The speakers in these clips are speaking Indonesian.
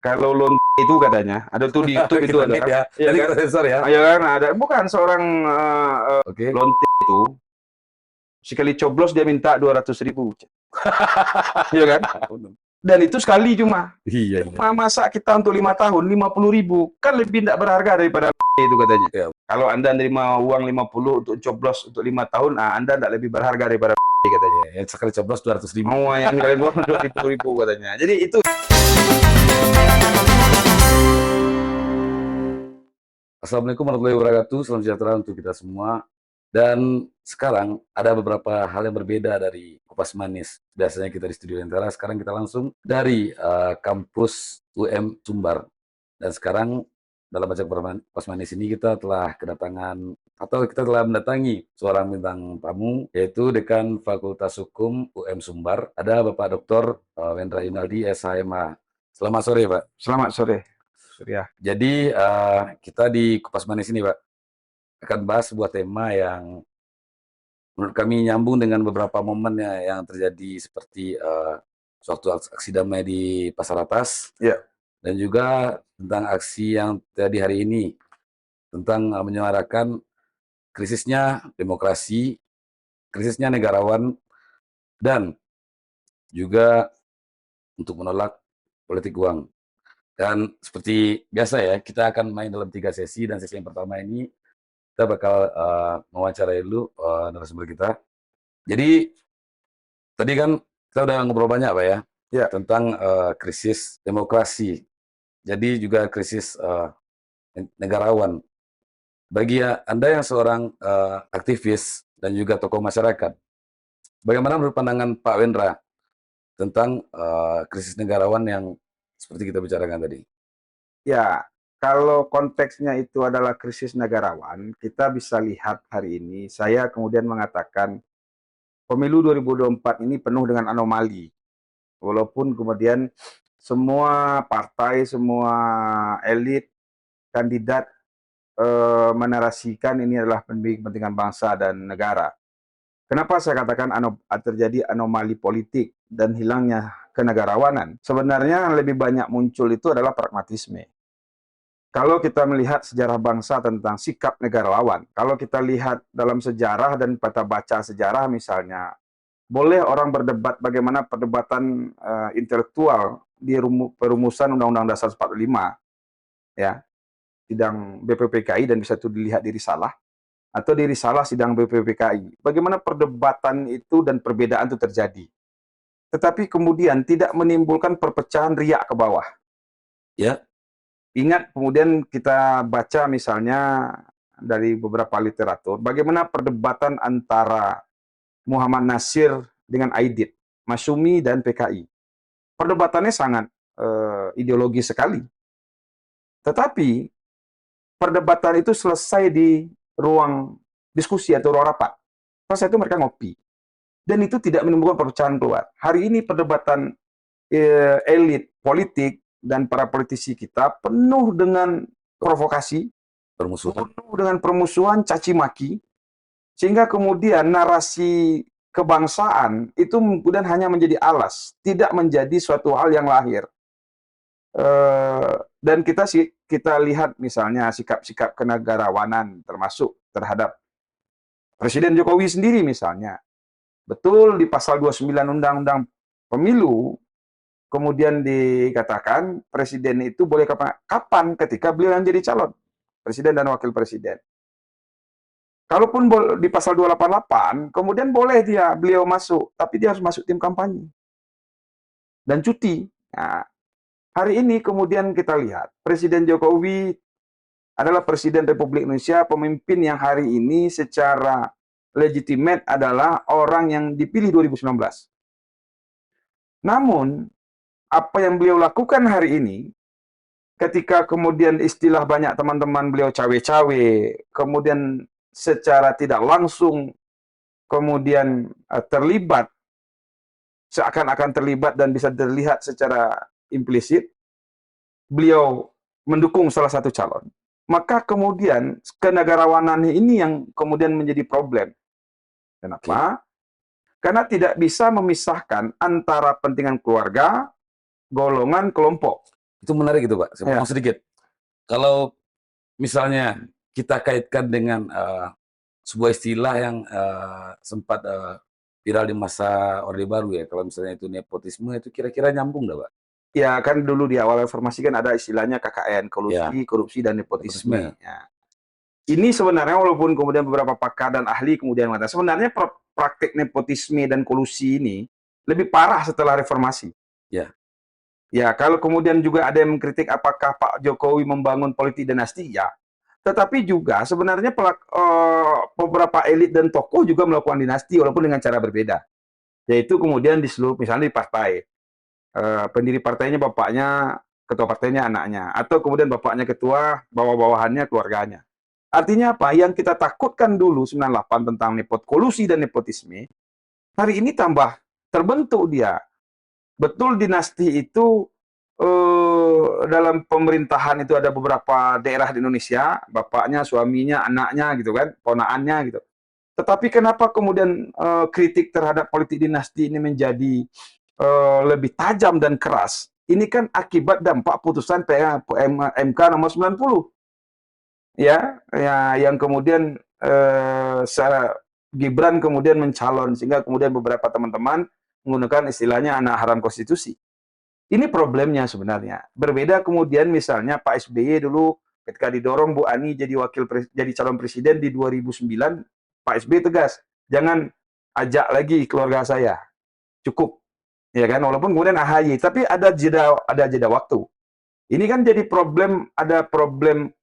kalau lonte itu katanya, ada tuh di YouTube itu Kita ada bit kan? ya. Iya Nanti kan? kita sensor ya. Iya kan? Ada bukan seorang Oke. lonte itu sekali coblos dia minta 200.000. Iya kan? Dan itu sekali cuma. Iya, iya. Masa kita untuk 5 tahun 50.000 kan lebih tidak berharga daripada itu katanya. Ya, Kalau Anda nerima uang 50 untuk coblos untuk 5 tahun, Anda tidak lebih berharga daripada katanya. ya, yang sekali coblos 200.000. Oh, yang kalian uang 200.000 katanya. Jadi itu. Assalamualaikum warahmatullahi wabarakatuh. Salam sejahtera untuk kita semua. Dan sekarang ada beberapa hal yang berbeda dari Kupas Manis. Biasanya kita di Studio Lentera, sekarang kita langsung dari kampus UM Sumbar. Dan sekarang dalam ajak Kupas Manis ini kita telah kedatangan atau kita telah mendatangi seorang bintang tamu, yaitu Dekan Fakultas Hukum UM Sumbar. Ada Bapak Dr. Wendra Yunaldi, SHMA. Selamat sore, Pak. Selamat sore, Surya. Jadi kita di Kupas Manis ini, Pak, akan bahas sebuah tema yang menurut kami nyambung dengan beberapa momen yang terjadi seperti suatu aksi damai di Pasar Atas, Ya. dan juga tentang aksi yang terjadi hari ini tentang menyuarakan krisisnya demokrasi, krisisnya negarawan, dan juga untuk menolak politik uang. Dan seperti biasa ya, kita akan main dalam 3 sesi, dan sesi yang pertama ini kita bakal mewawancarai dulu narasumber kita. Jadi tadi kan kita udah ngobrol banyak, Pak ya, Ya. tentang krisis demokrasi. Jadi juga krisis negarawan. Bagi Anda yang seorang aktivis dan juga tokoh masyarakat, bagaimana menurut pandangan Pak Wendra tentang krisis negarawan yang seperti kita bicarakan tadi? Ya, kalau konteksnya itu adalah krisis negarawan, kita bisa lihat hari ini, saya kemudian mengatakan pemilu 2024 ini penuh dengan anomali. Walaupun kemudian semua partai, semua elit, kandidat menarasikan ini adalah kepentingan bangsa dan negara. Kenapa saya katakan terjadi anomali politik dan hilangnya kenegarawanan? Sebenarnya yang lebih banyak muncul itu adalah pragmatisme. Kalau kita melihat sejarah bangsa tentang sikap negarawan, kalau kita lihat dalam sejarah dan kita baca sejarah misalnya, boleh orang berdebat bagaimana perdebatan intelektual di perumusan Undang-Undang Dasar 45, ya, sidang BPPKI, dan bisa itu dilihat di risalah, atau di risalah sidang BPPKI. Bagaimana perdebatan itu dan perbedaan itu terjadi. Tetapi kemudian tidak menimbulkan perpecahan riak ke bawah. Ya. Ingat kemudian kita baca misalnya dari beberapa literatur, bagaimana perdebatan antara Muhammad Nasir dengan Aidit, Masyumi dan PKI. Perdebatannya sangat ideologis sekali. Tetapi perdebatan itu selesai di ruang diskusi atau ruang rapat. Pas itu mereka ngopi. Dan itu tidak menimbulkan perpecahan keluar. Hari ini perdebatan elit politik dan para politisi kita penuh dengan provokasi, Permusuhan. penuh dengan permusuhan, caci maki, sehingga kemudian narasi kebangsaan itu kemudian hanya menjadi alas, tidak menjadi suatu hal yang lahir. Dan kita lihat misalnya sikap-sikap kenegarawanan termasuk terhadap Presiden Jokowi sendiri misalnya. Betul di pasal 29 Undang-Undang Pemilu kemudian dikatakan presiden itu boleh kapan ketika beliau yang jadi calon presiden dan wakil presiden. Kalaupun di pasal 288, kemudian boleh beliau masuk, tapi dia harus masuk tim kampanye dan cuti. Nah, hari ini kemudian kita lihat Presiden Jokowi adalah Presiden Republik Indonesia, pemimpin yang hari ini secara legitimate adalah orang yang dipilih 2019. Namun apa yang beliau lakukan hari ini, ketika kemudian istilah banyak teman-teman beliau cawe-cawe, kemudian secara tidak langsung kemudian terlibat, seakan-akan terlibat dan bisa terlihat secara implisit, beliau mendukung salah satu calon. Maka kemudian kenegarawanan ini yang kemudian menjadi problem. Kenapa? Karena tidak bisa memisahkan antara kepentingan keluarga, golongan, kelompok. Itu menarik itu Pak, saya Ya. potong sedikit. Kalau misalnya kita kaitkan dengan sebuah istilah yang sempat viral di masa Orde Baru ya, kalau misalnya itu nepotisme, itu kira-kira nyambung nggak Pak? Ya, kan dulu di awal reformasi kan ada istilahnya KKN, Ya, kolusi, korupsi, dan nepotisme. nepotisme. Ya. Ini sebenarnya walaupun kemudian beberapa pakar dan ahli kemudian mengatakan, sebenarnya praktik nepotisme dan kolusi ini lebih parah setelah reformasi. Ya, Ya, kalau kemudian juga ada yang mengkritik apakah Pak Jokowi membangun politik dinasti, ya. Tetapi juga sebenarnya beberapa elit dan tokoh juga melakukan dinasti walaupun dengan cara berbeda. Yaitu kemudian di seluruh, misalnya di partai. Pendiri partainya bapaknya, ketua partainya anaknya. Atau kemudian bapaknya ketua, bawah-bawahannya keluarganya. Artinya apa? Yang kita takutkan dulu 98 tentang kolusi dan nepotisme, hari ini tambah terbentuk dia. Betul dinasti itu dalam pemerintahan itu ada beberapa daerah di Indonesia, bapaknya, suaminya, anaknya gitu kan, ponaannya gitu. Tetapi kenapa kemudian kritik terhadap politik dinasti ini menjadi lebih tajam dan keras? Ini kan akibat dampak putusan MK nomor 90. Ya, yang kemudian Gibran kemudian mencalon sehingga kemudian beberapa teman-teman menggunakan istilahnya anak haram konstitusi. Ini problemnya sebenarnya. Berbeda kemudian misalnya Pak SBY dulu ketika didorong Bu Ani jadi calon presiden di 2009, Pak SBY tegas, jangan ajak lagi keluarga saya. Cukup. Ya kan, walaupun kemudian AHY, tapi ada jeda waktu. Ini kan jadi ada problem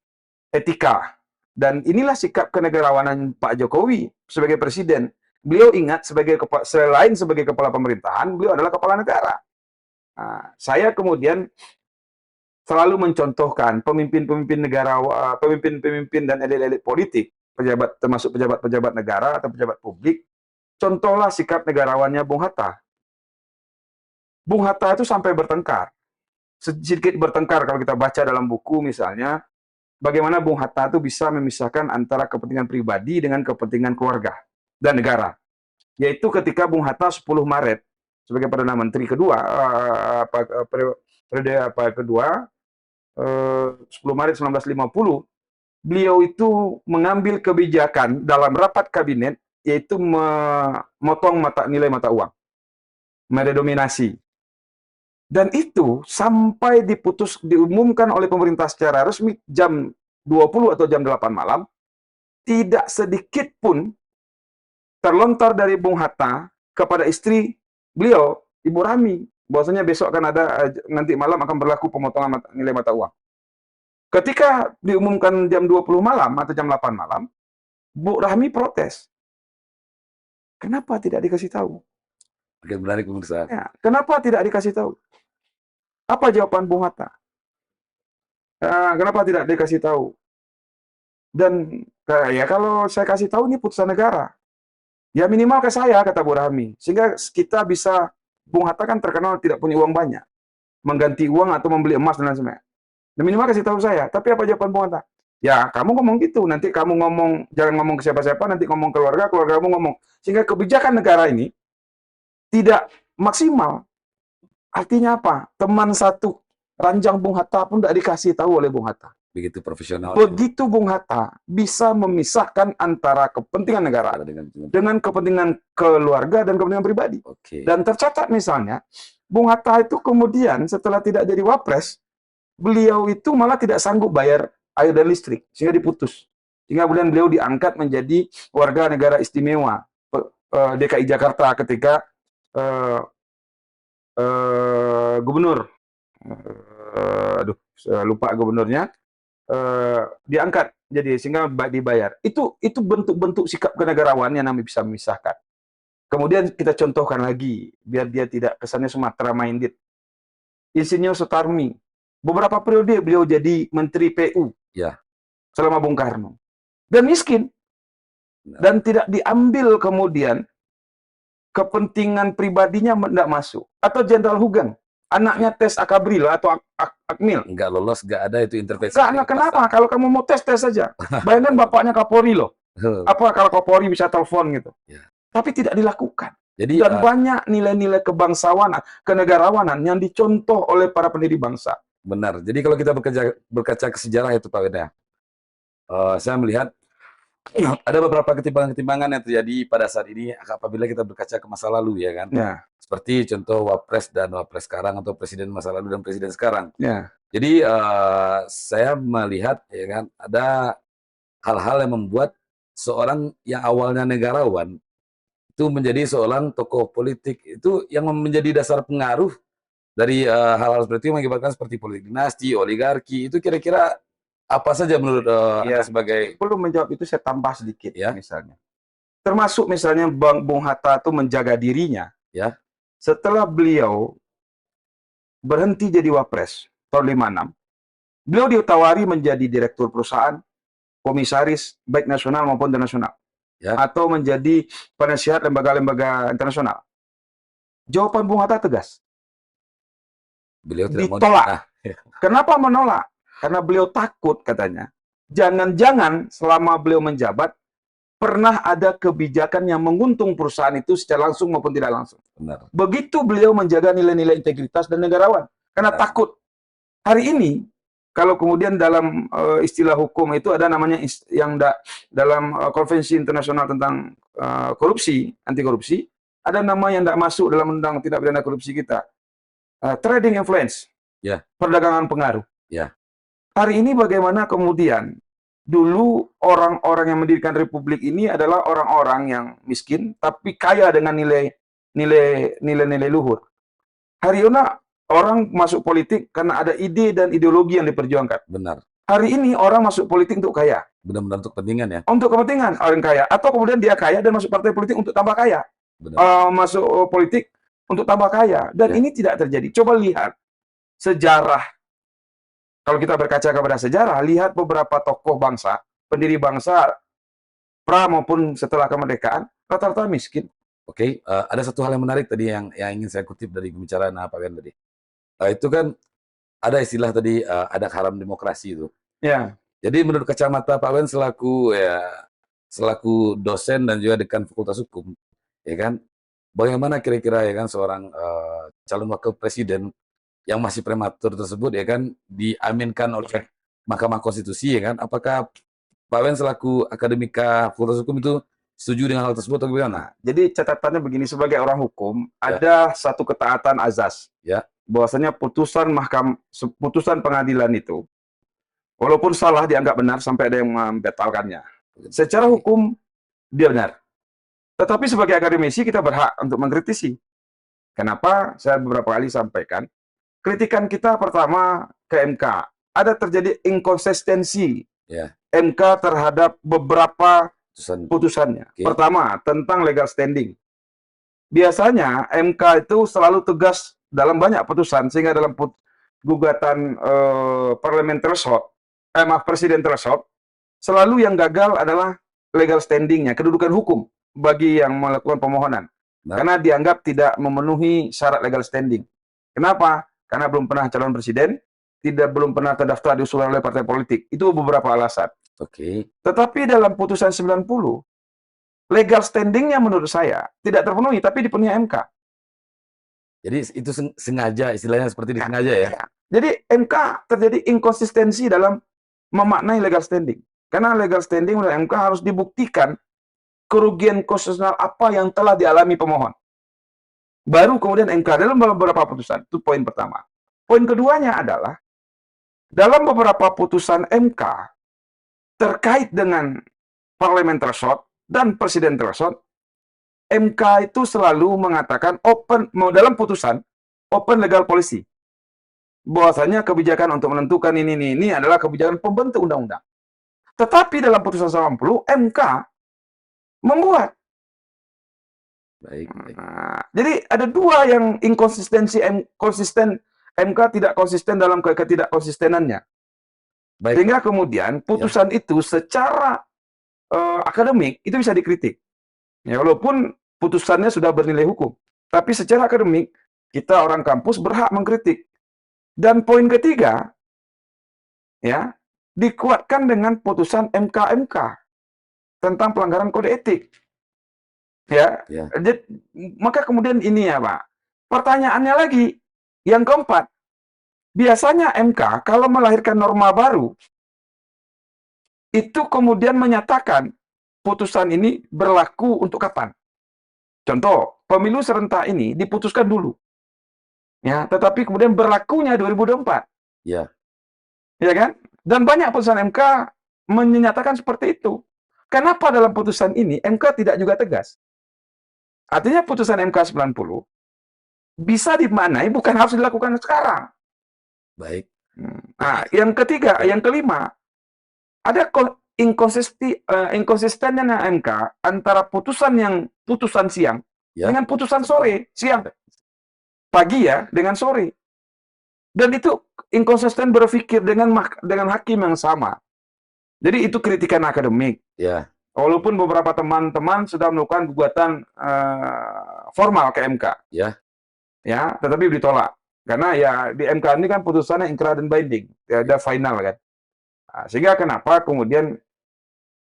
etika. Dan inilah sikap kenegarawanan Pak Jokowi sebagai presiden. Beliau ingat selain sebagai kepala pemerintahan, beliau adalah kepala negara. Nah, saya kemudian selalu mencontohkan pemimpin-pemimpin negara, pemimpin-pemimpin dan elit-elit politik, termasuk pejabat-pejabat negara atau pejabat publik, contohlah sikap negarawannya Bung Hatta. Bung Hatta itu sampai bertengkar. Sedikit bertengkar kalau kita baca dalam buku misalnya, bagaimana Bung Hatta itu bisa memisahkan antara kepentingan pribadi dengan kepentingan keluarga dan negara. Yaitu ketika Bung Hatta 10 Maret sebagai Perdana Menteri kedua, periode kedua, 10 Maret 1950, beliau itu mengambil kebijakan dalam rapat kabinet, yaitu memotong nilai mata uang, meredominasi. Dan itu sampai diumumkan oleh pemerintah secara resmi jam 20 atau jam 8 malam, tidak sedikit pun terlontar dari Bung Hatta kepada istri beliau, Ibu Rami, bahwasanya besok akan ada, nanti malam akan berlaku pemotongan nilai mata uang. Ketika diumumkan jam 20 malam atau jam 8 malam, Bu Rahmi protes. Kenapa tidak dikasih tahu? Oke, menarik pemirsa. Ya, kenapa tidak dikasih tahu? Apa jawaban Bung Hatta? Kenapa tidak dikasih tahu? Dan ya kalau saya kasih tahu ini putusan negara. Ya minimal ke saya, kata Bu Rahmi. Sehingga kita bisa, Bung Hatta kan terkenal tidak punya uang banyak. Mengganti uang atau membeli emas dan lain sebagainya. Dan minimal kasih tahu saya. Tapi apa jawaban Bung Hatta? Ya kamu ngomong gitu, nanti kamu ngomong, jangan ngomong ke siapa-siapa, nanti ngomong keluarga kamu ngomong. Sehingga kebijakan negara ini tidak maksimal. Artinya apa? Teman satu ranjang Bung Hatta pun tidak dikasih tahu oleh Bung Hatta. Begitu profesional. Begitu Bung Hatta bisa memisahkan antara kepentingan negara dengan kepentingan keluarga dan kepentingan pribadi. Oke. Dan tercatat misalnya, Bung Hatta itu kemudian setelah tidak jadi wapres, beliau itu malah tidak sanggup bayar air dan listrik, sehingga diputus. Sehingga kemudian beliau diangkat menjadi warga negara istimewa DKI Jakarta ketika gubernur, lupa gubernurnya, diangkat jadi sehingga dibayar. Itu bentuk-bentuk sikap kenegarawan yang kami bisa memisahkan. Kemudian kita contohkan lagi biar dia tidak kesannya Sumatera minded. Insinyur Sutarmi, beberapa periode beliau jadi Menteri PU ya, selama Bung Karno, dan miskin, dan tidak diambil kemudian kepentingan pribadinya tidak masuk. Atau Jenderal Hugeng, anaknya tes Akabril atau Akmil. Nggak lolos, nggak ada itu intervensi. Kenapa? Kalau kamu mau tes saja. Bayangkan bapaknya Kapolri loh. Apa kalau Kapolri bisa telepon gitu. Ya. Tapi tidak dilakukan. Dan banyak nilai-nilai kebangsawanan, kenegarawanan yang dicontoh oleh para pendiri bangsa. benar. Jadi kalau kita berkaca ke sejarah itu Pak Weda, saya melihat ada beberapa ketimpangan-ketimpangan yang terjadi pada saat ini apabila kita berkaca ke masa lalu ya kan. Ya, Seperti contoh Wapres dan Wapres sekarang atau Presiden masa lalu dan Presiden sekarang. ya, Jadi saya melihat ya kan ada hal-hal yang membuat seorang yang awalnya negarawan itu menjadi seorang tokoh politik itu yang menjadi dasar pengaruh dari hal-hal seperti itu mengakibatkan seperti politik dinasti, oligarki itu kira-kira apa saja menurut Anda ya. sebagai Belum menjawab itu saya tambah sedikit ya misalnya. Termasuk misalnya Bung Hatta itu menjaga dirinya ya setelah beliau berhenti jadi Wapres tahun 56. Beliau ditawari menjadi direktur perusahaan, komisaris baik nasional maupun internasional, ya atau menjadi penasihat lembaga-lembaga internasional. Jawaban Bung Hatta tegas, beliau tidak mau ditolak. nah, Kenapa menolak? Karena beliau takut katanya. Jangan-jangan selama beliau menjabat pernah ada kebijakan yang menguntung perusahaan itu secara langsung maupun tidak langsung. benar. Begitu beliau menjaga nilai-nilai integritas dan negarawan. Karena Benar. takut. Hari ini, kalau kemudian dalam istilah hukum itu ada namanya dalam konvensi internasional tentang korupsi, anti korupsi, ada nama yang tidak masuk dalam undang tindak pidana korupsi kita. Trading influence, Ya. perdagangan pengaruh. Ya. Hari ini bagaimana kemudian dulu orang-orang yang mendirikan republik ini adalah orang-orang yang miskin tapi kaya dengan nilai-nilai luhur. Hari ini orang masuk politik karena ada ide dan ideologi yang diperjuangkan. Benar. Hari ini orang masuk politik untuk kaya. Benar-benar untuk kepentingan ya. Untuk kepentingan orang kaya. Atau kemudian dia kaya dan masuk partai politik untuk tambah kaya. Masuk politik untuk tambah kaya. Dan ini tidak terjadi. Coba lihat sejarah. Kalau kita berkaca kepada sejarah, lihat beberapa tokoh bangsa, pendiri bangsa, pra maupun setelah kemerdekaan, rata-rata miskin. Oke, ada satu hal yang menarik tadi yang ingin saya kutip dari pembicaraan Pak Ben tadi. Itu kan ada istilah tadi ada haram demokrasi itu. Ya. Jadi menurut kacamata Pak Ben selaku dosen dan juga dekan Fakultas Hukum, ya kan, bagaimana kira-kira ya kan seorang calon wakil presiden yang masih prematur tersebut ya kan diaminkan oleh Mahkamah Konstitusi ya kan, apakah Pak Ben selaku akademika Fakultas Hukum itu setuju dengan hal tersebut atau bagaimana? Jadi catatannya begini, sebagai orang hukum ada satu ketaatan azas. Ya. Bahwasanya putusan pengadilan itu walaupun salah dianggap benar sampai ada yang membatalkannya. Secara hukum dia benar. Tetapi sebagai akademisi kita berhak untuk mengkritisi. Kenapa? Saya beberapa kali sampaikan. Kritikan kita pertama ke MK. Ada terjadi inkonsistensi MK terhadap beberapa putusannya. Pertama, tentang legal standing. Biasanya MK itu selalu tegas dalam banyak putusan, sehingga dalam gugatan presiden threshold, selalu yang gagal adalah legal standingnya, kedudukan hukum bagi yang melakukan pemohonan. Karena dianggap tidak memenuhi syarat legal standing. Kenapa? Karena belum pernah calon presiden, belum pernah terdaftar diusulkan oleh partai politik. Itu beberapa alasan. Tetapi dalam putusan 90, legal standingnya menurut saya tidak terpenuhi, tapi dipenuhi MK. Jadi itu sengaja, istilahnya seperti disengaja ya? Jadi MK terjadi inkonsistensi dalam memaknai legal standing. Karena legal standing menurut MK harus dibuktikan kerugian konstitusional apa yang telah dialami pemohon. Baru kemudian MK dalam beberapa putusan. Itu poin pertama. Poin keduanya adalah, dalam beberapa putusan MK terkait dengan parliament threshold dan presiden threshold, MK itu selalu mengatakan dalam putusan open legal policy, bahwasanya kebijakan untuk menentukan ini adalah kebijakan pembentuk undang-undang. Tetapi dalam putusan 90, MK membuat. Jadi ada dua yang inkonsistensi, MK tidak konsisten dalam ketidakkonsistenannya. Sehingga kemudian putusan itu secara akademik itu bisa dikritik. Ya, walaupun putusannya sudah bernilai hukum, tapi secara akademik kita orang kampus berhak mengkritik. Dan poin ketiga, ya, dikuatkan dengan putusan MK tentang pelanggaran kode etik. Ya. Maka kemudian ini ya Pak, pertanyaannya lagi, yang keempat, Biasanya MK kalau melahirkan norma baru, itu kemudian menyatakan putusan ini berlaku untuk kapan. Contoh, pemilu serentak ini diputuskan dulu. Ya, tetapi kemudian berlakunya 2024. Ya, Ya kan? Dan banyak putusan MK menyatakan seperti itu. Kenapa dalam putusan ini MK tidak juga tegas? Artinya putusan MK 90 bisa dimaknai bukan harus dilakukan sekarang. baik. Nah, yang ketiga, yang kelima, ada inkonsistennya MK antara putusan siang Ya, dengan putusan sore, siang, pagi ya, dengan sore. Dan itu inkonsisten berpikir dengan hakim yang sama. Jadi itu kritikan akademik. ya, Walaupun beberapa teman-teman sudah melakukan gugatan formal ke MK, ya, ya, tetapi ditolak. Karena ya di MK ini kan putusannya ingkrah dan binding, ya, ada final kan. Nah, sehingga kenapa kemudian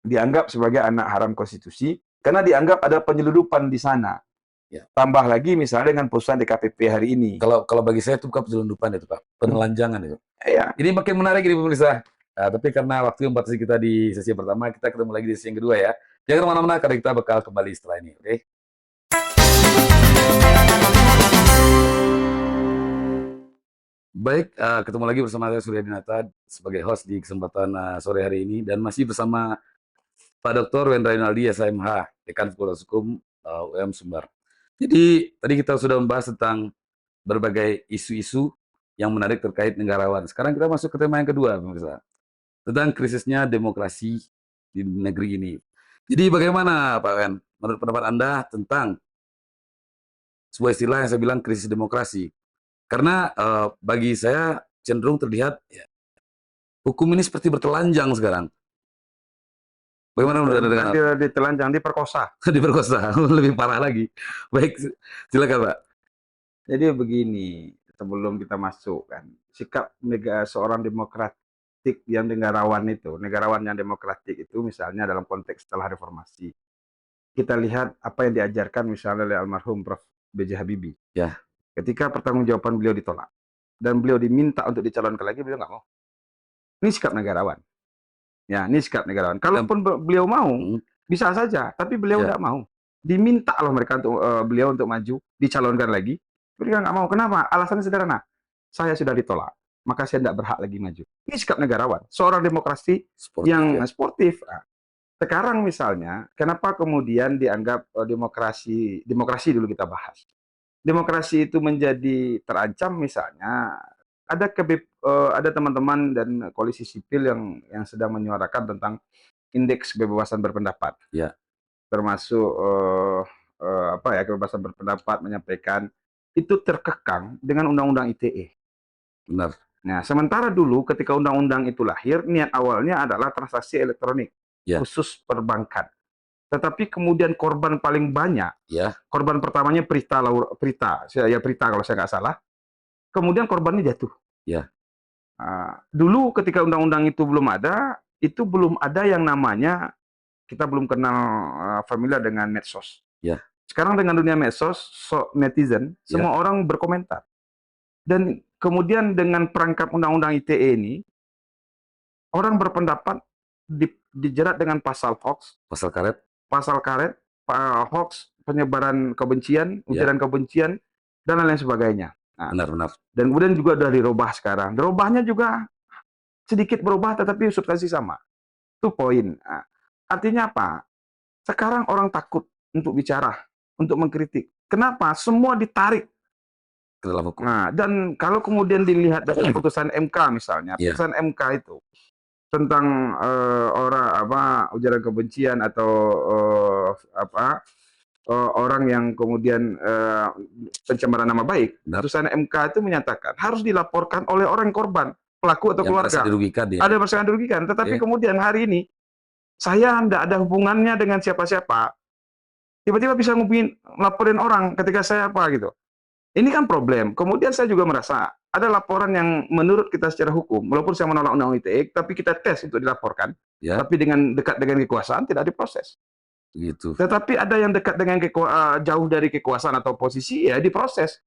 dianggap sebagai anak haram konstitusi, karena dianggap ada penyeludupan di sana. ya. Tambah lagi misalnya dengan putusan DKPP hari ini. Kalau bagi saya itu bukan penyelundupan itu, Pak. Penelanjangan itu. Ya, Ini makin menarik ini pemirsa. Nah, tapi karena waktu yang membatasi kita di sesi yang pertama, kita ketemu lagi di sesi yang kedua ya. Jangan kemana-mana, karena kita bakal kembali setelah ini. Oke? Baik, ketemu lagi bersama saya Surya Dinata sebagai host di kesempatan sore hari ini. Dan masih bersama Pak Dr. Wendra Yunaldi, SMH, Dekan Fakultas Hukum UM Sumbar. Jadi, tadi kita sudah membahas tentang berbagai isu-isu yang menarik terkait negarawan. Sekarang kita masuk ke tema yang kedua, pemirsa. Tentang krisisnya demokrasi di negeri ini. Jadi bagaimana Pak Wen, menurut pendapat Anda tentang sebuah istilah yang saya bilang krisis demokrasi? Karena bagi saya cenderung terlihat ya, hukum ini seperti bertelanjang sekarang. Bagaimana menurut Anda dengan ditelanjang, diperkosa. diperkosa? Lebih parah lagi. Baik, silakan Pak. Jadi begini, sebelum kita masuk kan, sikap seorang demokratik yang negarawan yang demokratik itu misalnya dalam konteks setelah reformasi. Kita lihat apa yang diajarkan misalnya oleh almarhum Prof. B.J. Habibie. Ya. Ketika pertanggungjawaban beliau ditolak dan beliau diminta untuk dicalonkan lagi, beliau nggak mau. Ini sikap negarawan. Ya, ini sikap negarawan. Kalaupun beliau mau, bisa saja, tapi beliau nggak mau. Diminta loh mereka untuk beliau untuk maju, dicalonkan lagi. Beliau nggak mau. Kenapa? Alasannya sederhana. Saya sudah ditolak, maka saya tidak berhak lagi maju. Ini sikap negarawan. Seorang demokrasi Sportif, yang ya. sportif. Sekarang misalnya, kenapa kemudian dianggap demokrasi dulu kita bahas. Demokrasi itu menjadi terancam misalnya ada teman-teman dan koalisi sipil yang sedang menyuarakan tentang indeks kebebasan berpendapat. Ya. Termasuk kebebasan berpendapat, menyampaikan itu terkekang dengan undang-undang ITE. Benar. Nah, sementara dulu ketika undang-undang itu lahir, niat awalnya adalah transaksi elektronik, Ya. khusus perbankan. Tetapi kemudian korban paling banyak, Ya. korban pertamanya Prita kalau saya nggak salah, kemudian korbannya jatuh. Ya. Dulu ketika undang-undang itu belum ada yang namanya, kita belum kenal familiar dengan medsos. Ya. Sekarang dengan dunia medsos, netizen, semua orang berkomentar. Dan kemudian dengan perangkap undang-undang ITE ini, orang berpendapat dijerat dengan pasal hoax, Pasal karet, hoax, penyebaran kebencian, ujaran kebencian, dan lain sebagainya. benar-benar. Dan kemudian juga sudah dirubah sekarang. Dirubahnya juga sedikit berubah, tetapi substansi sama. Itu poin. Artinya apa? Sekarang orang takut untuk bicara, untuk mengkritik. Kenapa? Semua ditarik ke dalam hukum. Nah, dan kalau kemudian dilihat dari putusan MK misalnya, putusan MK itu tentang ujaran kebencian atau orang yang kemudian pencemaran nama baik, putusan MK itu menyatakan harus dilaporkan oleh orang korban, pelaku atau keluarga. Ada merasa dirugikan, tetapi kemudian hari ini saya tidak ada hubungannya dengan siapa-siapa, tiba-tiba bisa laporin orang ketika saya apa gitu. Ini kan problem. Kemudian saya juga merasa ada laporan yang menurut kita secara hukum, walaupun saya menolak undang-undang ITE, tapi kita tes untuk dilaporkan, tapi dengan dekat dengan kekuasaan tidak diproses. Gitu. Tetapi ada yang dekat dengan jauh dari kekuasaan atau posisi, ya diproses.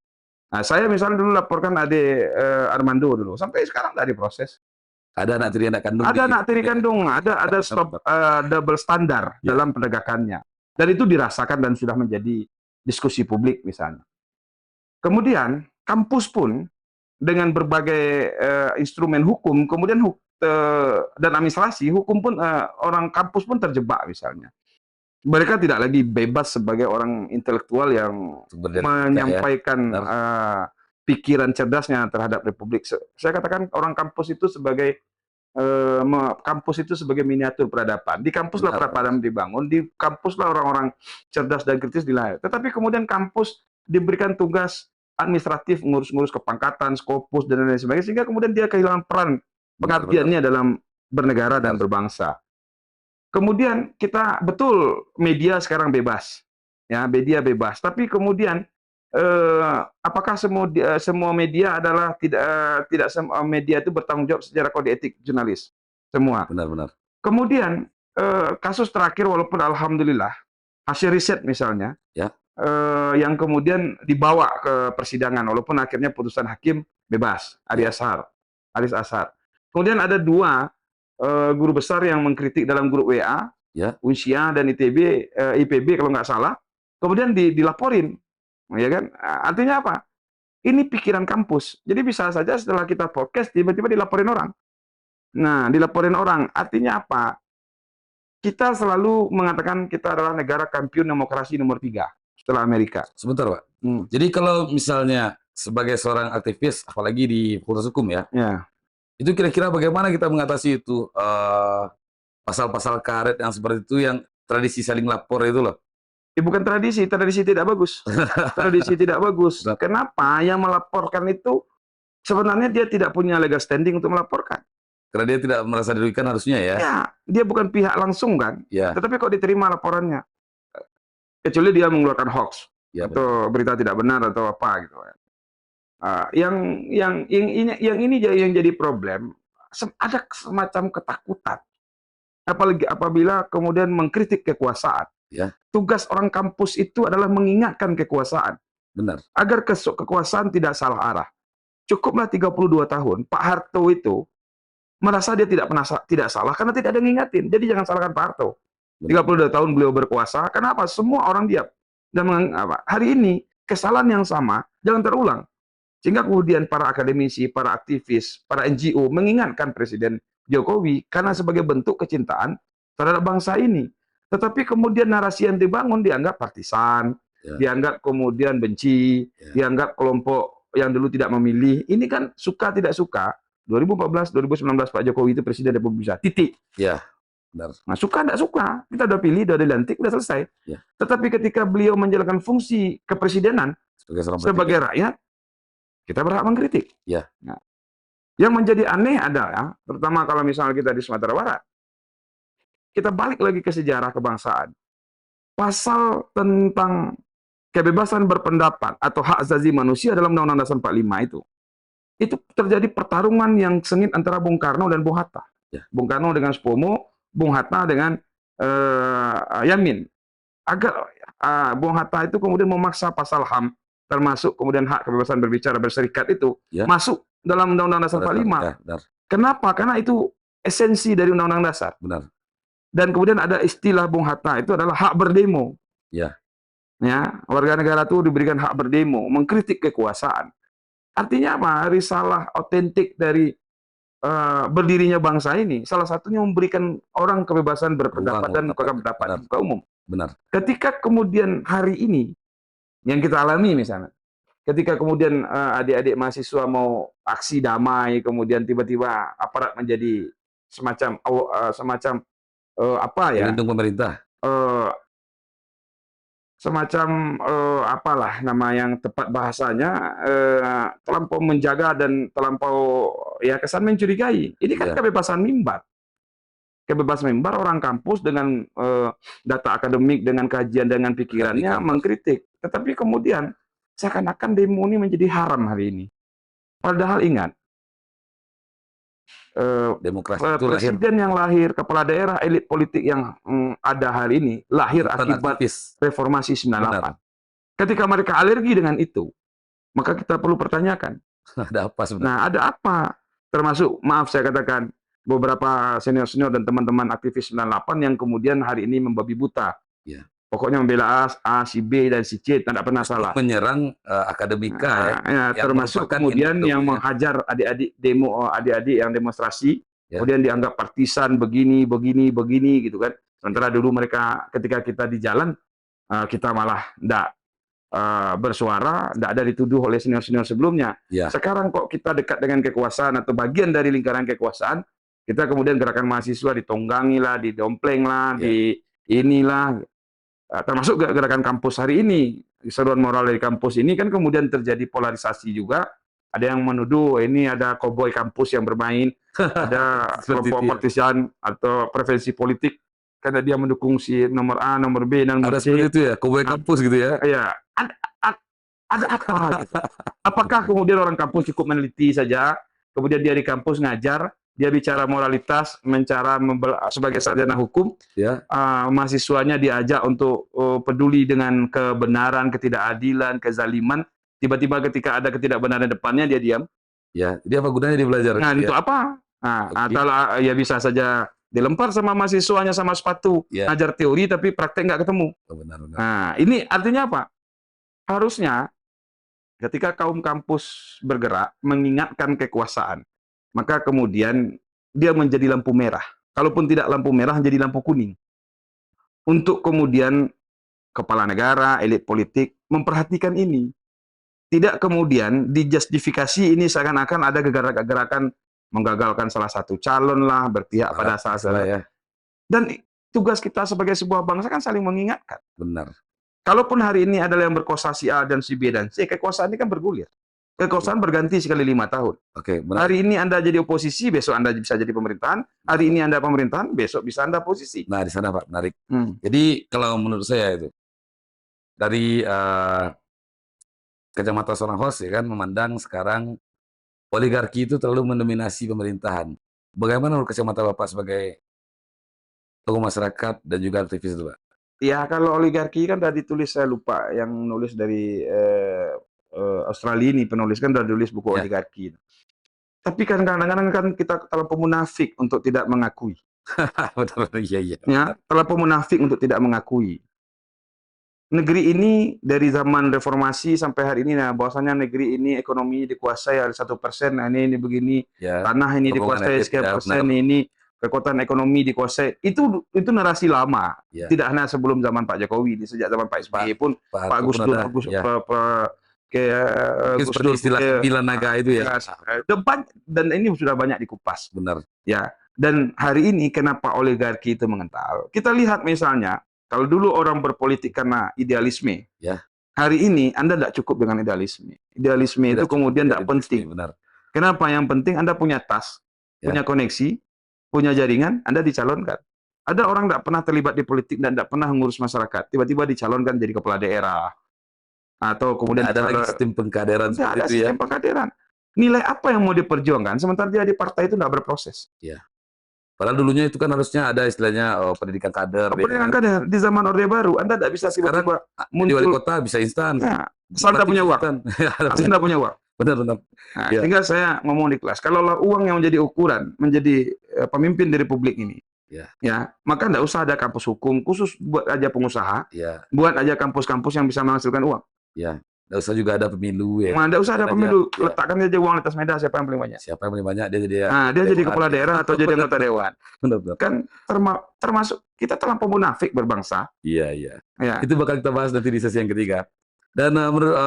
Nah, saya misalnya dulu laporkan adik Armando dulu, sampai sekarang nggak diproses. Ada anak tiri anak kandung Ada di anak tiri kandung, ada stop double standar Ya. dalam penegakannya. Dan itu dirasakan dan sudah menjadi diskusi publik misalnya. Kemudian kampus pun dengan berbagai instrumen hukum, kemudian dan administrasi, hukum pun orang kampus pun terjebak misalnya. Mereka tidak lagi bebas sebagai orang intelektual yang menyampaikan pikiran cerdasnya terhadap Republik. Saya katakan orang kampus itu sebagai miniatur peradaban. Di kampuslah peradaban dibangun, di kampuslah orang-orang cerdas dan kritis dilahirkan. Tetapi kemudian kampus diberikan tugas administratif, ngurus-ngurus kepangkatan, skopus, dan lain sebagainya, sehingga kemudian dia kehilangan peran pengabdiannya dalam bernegara dan berbangsa. Kemudian kita betul media sekarang bebas, ya media bebas. Tapi kemudian apakah semua media adalah tidak semua media itu bertanggung jawab secara kode etik jurnalis semua. Benar-benar. Kemudian kasus terakhir walaupun alhamdulillah hasil riset misalnya ya. Yang kemudian dibawa ke persidangan walaupun akhirnya putusan hakim bebas Aris Ashar. Kemudian ada dua guru besar yang mengkritik dalam grup WA, Unsia dan IPB kalau nggak salah, kemudian dilaporin, ya kan? Artinya apa? Ini pikiran kampus. Jadi bisa saja setelah kita podcast tiba-tiba dilaporin orang. Nah, dilaporin orang artinya apa? Kita selalu mengatakan kita adalah negara kampiun demokrasi nomor 3 setelah Amerika. Sebentar, Pak. Jadi kalau misalnya sebagai seorang aktivis, apalagi di fakultas hukum ya. Itu kira-kira bagaimana kita mengatasi itu pasal-pasal karet yang seperti itu yang tradisi saling lapor itu loh? Bukan tradisi tidak bagus. Tradisi tidak bagus. Kenapa? Yang melaporkan itu sebenarnya dia tidak punya legal standing untuk melaporkan. Karena dia tidak merasa dirugikan harusnya ya? Ya, dia bukan pihak langsung kan. Ya. Tetapi kok diterima laporannya, kecuali dia mengeluarkan hoax atau berita tidak benar atau apa gitu. Yang ini yang jadi problem, ada semacam ketakutan. Apalagi apabila kemudian mengkritik kekuasaan. Tugas orang kampus itu adalah mengingatkan kekuasaan. Benar. Agar kekuasaan tidak salah arah. Cukuplah 32 tahun, Pak Harto itu merasa dia tidak salah karena tidak ada yang ngingatin. Jadi jangan salahkan Pak Harto. 32 tahun beliau berkuasa, kenapa? Semua orang diam. Dan hari ini kesalahan yang sama jangan terulang. Sehingga kemudian para akademisi, para aktivis, para NGO mengingatkan Presiden Jokowi karena sebagai bentuk kecintaan terhadap bangsa ini. Tetapi kemudian narasi yang dibangun dianggap partisan, dianggap kemudian benci, dianggap kelompok yang dulu tidak memilih. Ini kan suka tidak suka. 2014, 2019 Pak Jokowi itu Presiden Republik Indonesia. Titik. Ya, benar. Nah, suka tidak suka. Kita udah pilih, udah dilantik, udah selesai. Tetapi ketika beliau menjalankan fungsi kepresidenan sebagai rakyat, kita berhak mengkritik. Nah, yang menjadi aneh adalah, terutama kalau misalnya kita di Sumatera Barat, kita balik lagi ke sejarah kebangsaan. Pasal tentang kebebasan berpendapat atau hak asasi manusia dalam Undang-Undang Dasar 45 itu terjadi pertarungan yang sengit antara Bung Karno dan Bung Hatta. Bung Karno dengan Supomo, Bung Hatta dengan Yamin. Agar Bung Hatta itu kemudian memaksa pasal HAM, termasuk kemudian hak kebebasan berbicara berserikat itu masuk dalam Undang-Undang Dasar 45. Kenapa? Karena itu esensi dari Undang-Undang Dasar. Benar. Dan kemudian ada istilah Bung Hatta itu adalah hak berdemo. Ya, warga negara itu diberikan hak berdemo, mengkritik kekuasaan. Artinya apa? Risalah otentik dari berdirinya bangsa ini, salah satunya memberikan orang kebebasan berpendapat dan berpendapat di muka umum. Benar. Ketika kemudian hari ini yang kita alami misalnya, ketika kemudian adik-adik mahasiswa mau aksi damai, kemudian tiba-tiba aparat menjadi semacam Pelindung pemerintah. Semacam apalah nama yang tepat bahasanya, terlampau menjaga dan terlampau kesan mencurigai. Ini kan kebebasan mimbar. Kebebasan mimbar orang kampus dengan data akademik, dengan kajian, dengan pikirannya mengkritik. Tetapi kemudian seakan-akan demo ini menjadi haram hari ini. Padahal ingat, demokrasi itu presiden yang lahir, kepala daerah, elit politik yang ada hari ini lahir akibat reformasi 98. Ketika mereka alergi dengan itu, maka kita perlu pertanyakan. Ada apa sebenarnya? Nah, ada apa? Termasuk, maaf saya katakan, beberapa senior-senior dan teman-teman aktivis 98 yang kemudian hari ini membabi buta. Ya. Pokoknya membela A, si B, dan si C, tidak pernah salah. Menyerang akademika ya, yang termasuk merupakan kemudian yang induk-induknya. menghajar adik-adik demo, adik-adik yang demonstrasi, Ya. kemudian dianggap partisan begini, begini, gitu kan. Sementara dulu mereka ketika kita di jalan, kita malah tidak bersuara, tidak ada dituduh oleh senior-senior sebelumnya. Ya. Sekarang kok kita dekat dengan kekuasaan atau bagian dari lingkaran kekuasaan, kita kemudian gerakan mahasiswa ditonggangi lah, didompleng lah, Ya. di inilah, termasuk gerakan kampus hari ini. Seruan moral dari kampus ini kan kemudian terjadi polarisasi juga. Ada yang menuduh ini ada koboi kampus yang bermain, ada kelompok partisan atau preferensi politik karena dia mendukung si nomor A, nomor B, dan nomor Ada C. seperti itu ya, koboi kampus gitu ya? Ya, ada apa? Gitu. Apakah kemudian orang kampus cukup meneliti saja, kemudian dia di kampus ngajar, dia bicara moralitas, sebagai sarjana hukum, ya. Mahasiswanya diajak untuk peduli dengan kebenaran, ketidakadilan, kezaliman. Tiba-tiba ketika ada ketidakbenaran depannya dia diam. Ya, jadi apa gunanya dia belajar? Nah, ya. untuk apa? Nah, atau ya bisa saja dilempar sama mahasiswanya sama sepatu, ngajar teori tapi praktek nggak ketemu. Benar-benar. Nah, ini artinya apa? Harusnya ketika kaum kampus bergerak mengingatkan kekuasaan, maka kemudian dia menjadi lampu merah. Kalaupun tidak lampu merah, menjadi lampu kuning. Untuk kemudian kepala negara, elit politik memperhatikan ini. Tidak kemudian dijustifikasi ini seakan-akan ada gerakan menggagalkan salah satu calon lah, berpihak pada salah satu. Ya. Dan tugas kita sebagai sebuah bangsa kan saling mengingatkan. Benar. Kalaupun hari ini adalah yang berkuasa si A dan si B dan C, kekuasaan ini kan bergulir. Kekuasaan berganti sekali 5 tahun. Oke, benar. Hari ini Anda jadi oposisi, besok Anda bisa jadi pemerintahan. Hari ini Anda pemerintahan, besok bisa Anda oposisi. Nah, di sana Pak, menarik. Jadi kalau menurut saya itu, dari kacamata seorang host ya kan, memandang sekarang oligarki itu terlalu mendominasi pemerintahan. Bagaimana menurut kacamata Bapak sebagai tokoh masyarakat dan juga aktivis itu, Pak? Ya, kalau oligarki kan tadi tulis, saya lupa yang nulis dari Australia ini, penulis kan udah tulis buku oligarki. Tapi kan kadang-kadang kan kita terlalu munafik untuk tidak mengakui. Betul, iya. Ya, terlalu munafik untuk tidak mengakui. Negeri ini dari zaman reformasi sampai hari ini, nah bahwasanya negeri ini ekonomi dikuasai 1%, nah ini begini, tanah ini dikuasai sekian persen, ini kekuatan ekonomi dikuasai. Itu narasi lama. Tidak hanya sebelum zaman Pak Jokowi, sejak zaman Pak SBY pun, Pak Gus Dur, seperti istilah sembilan naga itu ya. Dan ini sudah banyak dikupas. Benar. Ya. Dan hari ini kenapa oligarki itu mengental? Kita lihat misalnya, kalau dulu orang berpolitik karena idealisme, hari ini Anda tidak cukup dengan idealisme. Idealisme itu kemudian tidak penting. Benar. Kenapa? Yang penting Anda punya tas, punya koneksi, punya jaringan, Anda dicalonkan. Ada orang tidak pernah terlibat di politik dan tidak pernah mengurus masyarakat, tiba-tiba dicalonkan jadi kepala daerah. Atau kemudian ada lagi sistem pengkaderan seperti itu ya. Sistem pengkaderan. Nilai apa yang mau diperjuangkan, sementara dia di partai itu tidak berproses. Ya. Padahal dulunya itu kan harusnya ada istilahnya pendidikan kader. Pendidikan kader di zaman Orde Baru, Anda tidak bisa tiba-tiba muncul. Di wali kota bisa instan. Ya, asal Anda punya uang. Asal Anda punya uang. Benar. Nah, sehingga saya ngomong di kelas, kalau uang yang menjadi ukuran, menjadi pemimpin di Republik ini, maka tidak usah ada kampus hukum khusus, buat aja pengusaha, buat aja kampus-kampus yang bisa menghasilkan uang. Tidak usah juga ada pemilu ya. Tidak usah ada pemilu, letakkan aja uang di atas meja, siapa yang paling banyak. Siapa yang paling banyak dia jadi. Dia jadi kepala daerah atau jadi anggota dewan. Benar. Kan termasuk kita terlampau munafik berbangsa. Iya. Itu bakal kita bahas nanti di sesi yang ketiga. Dan menurut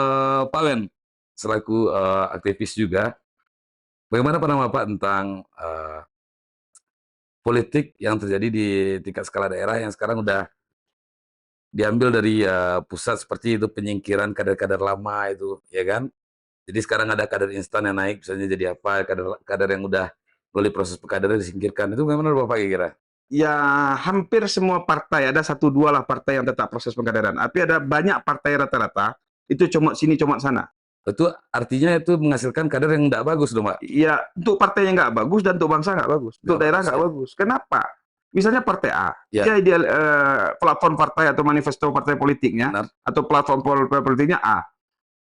Pak Wen, selaku aktivis juga, bagaimana pandangan Bapak tentang politik yang terjadi di tingkat skala daerah yang sekarang udah diambil dari pusat, seperti itu penyingkiran kader-kader lama itu, ya kan? Jadi sekarang ada kader instan yang naik, misalnya jadi apa, kader yang udah melalui proses pengkaderan disingkirkan. Itu bagaimana Bapak kira? Ya, hampir semua partai, ada 1-2 lah partai yang tetap proses pengkaderan. Tapi ada banyak partai rata-rata itu comot sini comot sana. Itu artinya itu menghasilkan kader yang tidak bagus dong, Pak? Iya, untuk partai yang nggak bagus dan untuk bangsa nggak bagus, untuk daerah nggak bagus. Kenapa? Misalnya partai A, dia ideal, platform partai atau manifesto partai politiknya, atau platform politiknya A.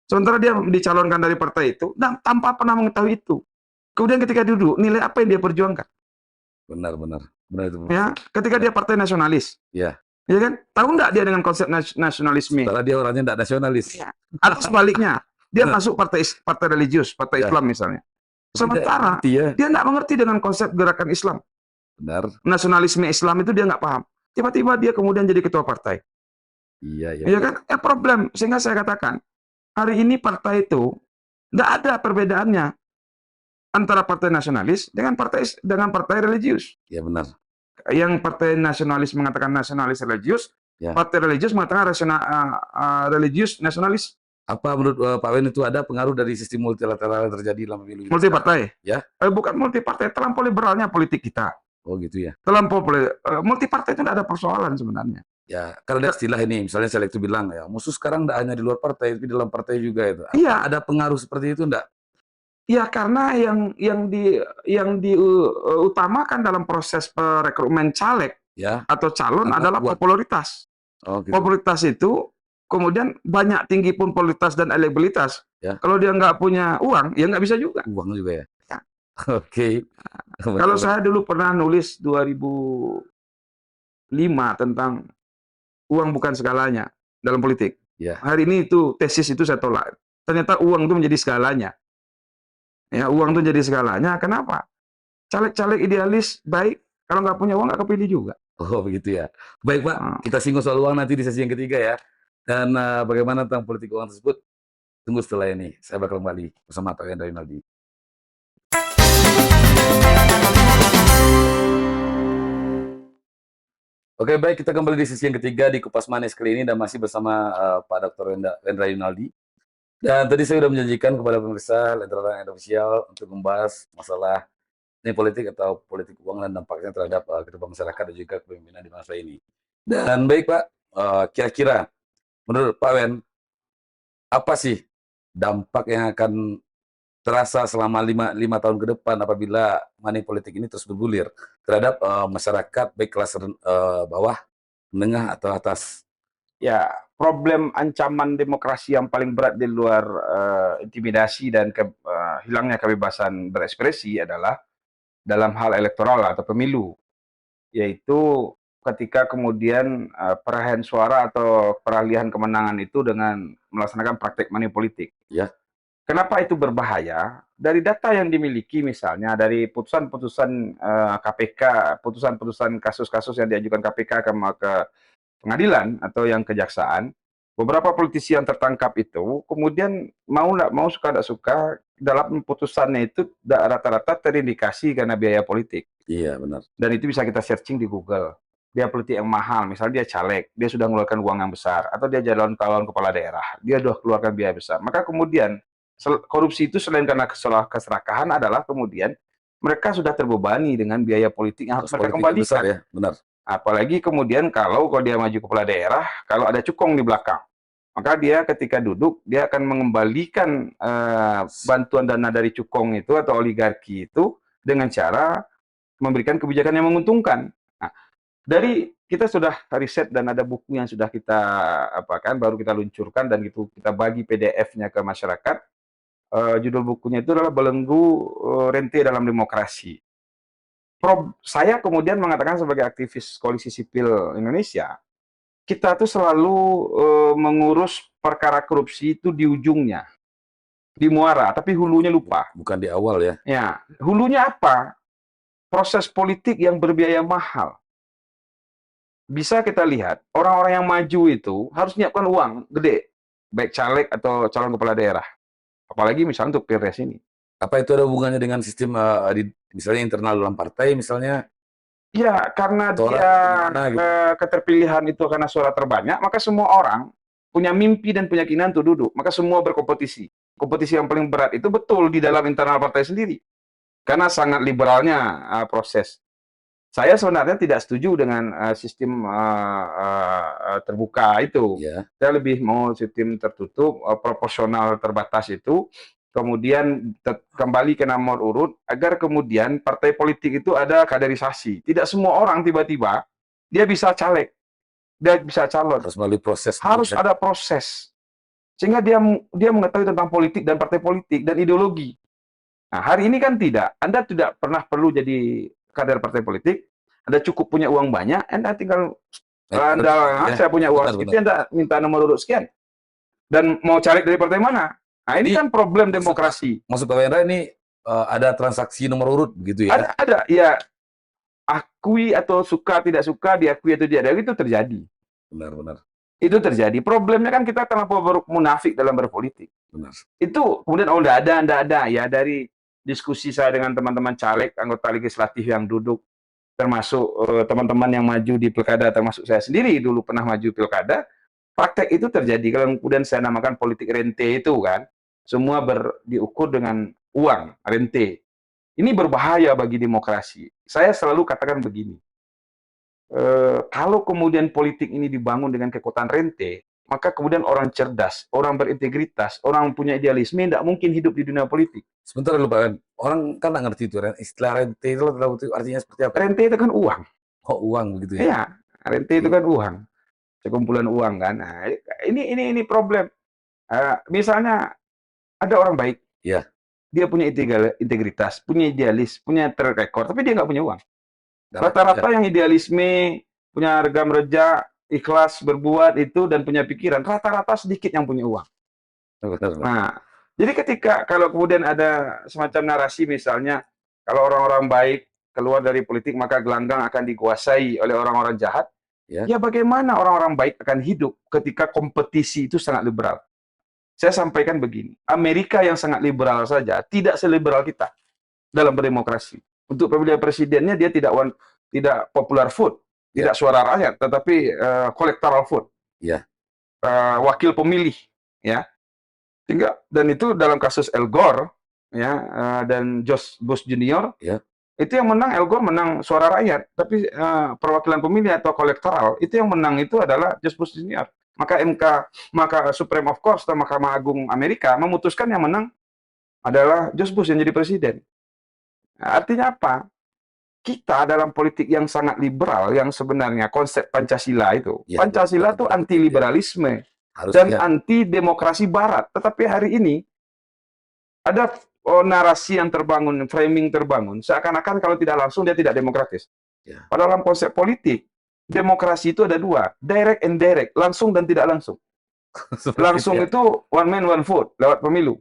Sementara dia dicalonkan dari partai itu dan tanpa pernah mengetahui itu. Kemudian ketika duduk, nilai apa yang dia perjuangkan? Benar, benar. Benar itu. Ya, ketika Ya. dia partai nasionalis, Ya. ya kan? Tahu nggak dia dengan konsep nasionalisme? Setelah dia orangnya tidak nasionalis. Ya. Atau sebaliknya, dia masuk partai religius, partai Ya. Islam misalnya. Tidak Sementara ngerti ya. dia nggak mengerti dengan konsep gerakan Islam. Benar. Nasionalisme Islam itu dia nggak paham. Tiba-tiba dia kemudian jadi ketua partai. Iya, iya. Ya kan? Problem. Sehingga saya katakan, hari ini partai itu nggak ada perbedaannya antara partai nasionalis dengan partai religius. Ya, benar. Yang partai nasionalis mengatakan nasionalis religius, Ya. partai religius mengatakan religius nasionalis. Apa menurut Pak Wen itu ada pengaruh dari sistem multilateral yang terjadi dalam pemilu ini? Multi partai? Ya. Bukan multi partai, terlampau liberalnya politik kita. Oh gitu ya. Terlampau multi partai itu tidak ada persoalan sebenarnya. Ya, karena ada istilah ini, misalnya saya itu bilang ya, musuh sekarang tidak hanya di luar partai, tapi di dalam partai juga itu. Iya. Ada pengaruh seperti itu enggak? Ya karena yang diutamakan dalam proses perekrutmen caleg Ya. atau calon adalah popularitas. Oh, gitu. Popularitas itu kemudian banyak tinggi pun popularitas dan elektabilitas. Ya. Kalau dia nggak punya uang, ya nggak bisa juga. Uang juga ya. Ya. Oke. Kalau saya dulu pernah nulis 2005 tentang uang bukan segalanya dalam politik. Ya. Hari ini itu tesis itu saya tolak. Ternyata uang itu menjadi segalanya. Ya, uang itu jadi segalanya. Kenapa? Caleg-caleg idealis baik, kalau nggak punya uang nggak kepilih juga. Oh begitu ya. Baik Pak, kita singgung soal uang nanti di sesi yang ketiga ya. Dan bagaimana tentang politik uang tersebut, tunggu setelah ini. Saya bakal kembali bersama Pak Hendra Rinaldi. Oke, baik, kita kembali di sesi yang ketiga di Kupas Manis kali ini dan masih bersama Pak Dr. Hendra Rinaldi. Dan tadi saya sudah menjanjikan kepada pemirsa Lentera Official untuk membahas masalah ini politik atau politik uang dan dampaknya terhadap kehidupan masyarakat dan juga kepemimpinan di masa ini. Dan baik Pak, kira-kira menurut Pak Wen, apa sih dampak yang akan terasa selama 5 tahun ke depan apabila money politik ini terus bergulir terhadap masyarakat baik kelas bawah, menengah atau atas? Ya, problem ancaman demokrasi yang paling berat di luar intimidasi dan hilangnya kebebasan berekspresi adalah dalam hal elektoral atau pemilu, yaitu ketika kemudian peralihan suara atau peralihan kemenangan itu dengan melaksanakan praktek money politik. Ya. Kenapa itu berbahaya? Dari data yang dimiliki misalnya dari putusan-putusan KPK, putusan-putusan kasus-kasus yang diajukan KPK ke pengadilan atau yang kejaksaan, beberapa politisi yang tertangkap itu kemudian mau nggak mau, suka nggak suka, dalam putusannya itu rata-rata terindikasi karena biaya politik. Iya, benar. Dan itu bisa kita searching di Google. Biaya politik yang mahal, misalnya dia caleg, dia sudah mengeluarkan uang yang besar, atau dia calon kepala daerah, dia sudah keluarkan biaya besar. Maka kemudian korupsi itu selain karena keserakahan adalah kemudian mereka sudah terbebani dengan biaya politik yang harus mereka kembalikan. Besar ya, benar. Apalagi kemudian kalau dia maju kepala daerah, kalau ada cukong di belakang, maka dia ketika duduk, dia akan mengembalikan bantuan dana dari cukong itu atau oligarki itu dengan cara memberikan kebijakan yang menguntungkan. Nah, dari kita sudah riset dan ada buku yang sudah kita baru kita luncurkan dan itu kita bagi PDF-nya ke masyarakat. Judul bukunya itu adalah Belenggu Rente dalam Demokrasi. Saya kemudian mengatakan sebagai aktivis Koalisi Sipil Indonesia, kita tuh selalu mengurus perkara korupsi itu di ujungnya, di muara, tapi hulunya lupa. Bukan di awal ya? Ya, hulunya apa? Proses politik yang berbiaya mahal. Bisa kita lihat, orang-orang yang maju itu harus menyiapkan uang gede, baik caleg atau calon kepala daerah. Apalagi misalnya untuk Pilpres ini. Apa itu ada hubungannya dengan sistem misalnya internal dalam partai misalnya? Ya, karena dia keterpilihan itu karena suara terbanyak, maka semua orang punya mimpi dan punya keinginan untuk duduk. Maka semua berkompetisi. Kompetisi yang paling berat itu betul di dalam internal partai sendiri. Karena sangat liberalnya proses. Saya sebenarnya tidak setuju dengan sistem terbuka itu. Yeah. Saya lebih mau sistem tertutup, proporsional terbatas itu. Kemudian kembali ke nomor urut, agar kemudian partai politik itu ada kaderisasi. Tidak semua orang tiba-tiba dia bisa caleg, dia bisa calon. Harus melalui proses. Harus ada proses. sehingga dia mengetahui tentang politik dan partai politik dan ideologi. Nah, hari ini kan tidak. Anda tidak pernah perlu jadi kader partai politik. Anda cukup punya uang banyak, Anda tinggal Ya, saya punya uang benar-benar. sekian, Anda minta nomor urut sekian. Dan mau caleg dari partai mana? Nah, ini Jadi kan problem demokrasi. maksud Pak Wendra ini ada transaksi nomor urut begitu ya? Ada, ya, akui atau suka tidak suka, diakui atau tidak, itu terjadi. Benar-benar. Itu terjadi. Problemnya kan kita terlalu munafik dalam berpolitik. Benar. Itu kemudian enggak ada ya, dari diskusi saya dengan teman-teman caleg, anggota legislatif yang duduk, termasuk teman-teman yang maju di pilkada, termasuk saya sendiri dulu pernah maju pilkada, praktek itu terjadi. Kalau kemudian saya namakan politik rente itu kan, semua diukur dengan uang, rente. Ini berbahaya bagi demokrasi. Saya selalu katakan begini, kalau kemudian politik ini dibangun dengan kekuatan rente, maka kemudian orang cerdas, orang berintegritas, orang punya idealisme tidak mungkin hidup di dunia politik. Sebentar dulu Pak, orang kan nggak ngerti itu istilah rente itu artinya seperti apa? Rente itu kan uang. Oh, uang begitu ya? Iya, rente itu kan uang, sekumpulan uang kan. Nah, ini problem. Misalnya ada orang baik, Iya. dia punya integritas, punya idealis, punya track record, tapi dia nggak punya uang. Ya. Rata-rata yang idealisme, punya regam reja, ikhlas berbuat itu dan punya pikiran, rata-rata sedikit yang punya uang. Benar. Nah, jadi kalau kemudian ada semacam narasi misalnya, kalau orang-orang baik keluar dari politik maka gelanggang akan dikuasai oleh orang-orang jahat, ya bagaimana orang-orang baik akan hidup ketika kompetisi itu sangat liberal? Saya sampaikan begini, Amerika yang sangat liberal saja tidak seliberal kita dalam berdemokrasi. Untuk pemilihan presidennya dia tidak popular vote, tidak suara rakyat, tetapi electoral vote, wakil pemilih, ya. Dan itu dalam kasus Al Gore, ya, dan George Bush Junior, itu yang menang Al Gore menang suara rakyat, tapi perwakilan pemilih atau electoral itu yang menang itu adalah George Bush Junior. Maka Supreme of Court atau Mahkamah Agung Amerika memutuskan yang menang adalah George Bush yang jadi presiden. Nah, artinya apa? Kita dalam politik yang sangat liberal, yang sebenarnya konsep Pancasila itu, Pancasila itu anti liberalisme dan anti demokrasi Barat. Tetapi hari ini ada narasi yang terbangun, framing terbangun, seakan-akan kalau tidak langsung dia tidak demokratis. Padahal dalam konsep politik, demokrasi itu ada dua, direct and indirect, langsung dan tidak langsung. Langsung itu one man one vote lewat pemilu.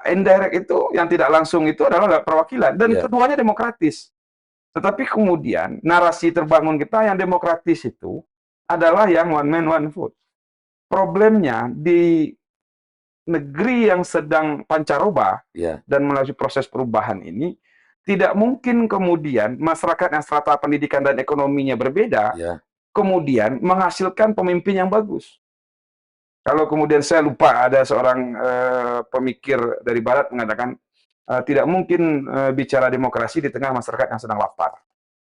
Indirect itu yang tidak langsung itu adalah lewat perwakilan dan keduanya demokratis. Tetapi kemudian narasi terbangun kita yang demokratis itu adalah yang one man one vote. Problemnya di negeri yang sedang pancaroba dan melalui proses perubahan ini, tidak mungkin kemudian masyarakat yang strata pendidikan dan ekonominya berbeda, kemudian menghasilkan pemimpin yang bagus. Kalau kemudian saya lupa ada seorang pemikir dari Barat mengatakan, tidak mungkin bicara demokrasi di tengah masyarakat yang sedang lapar.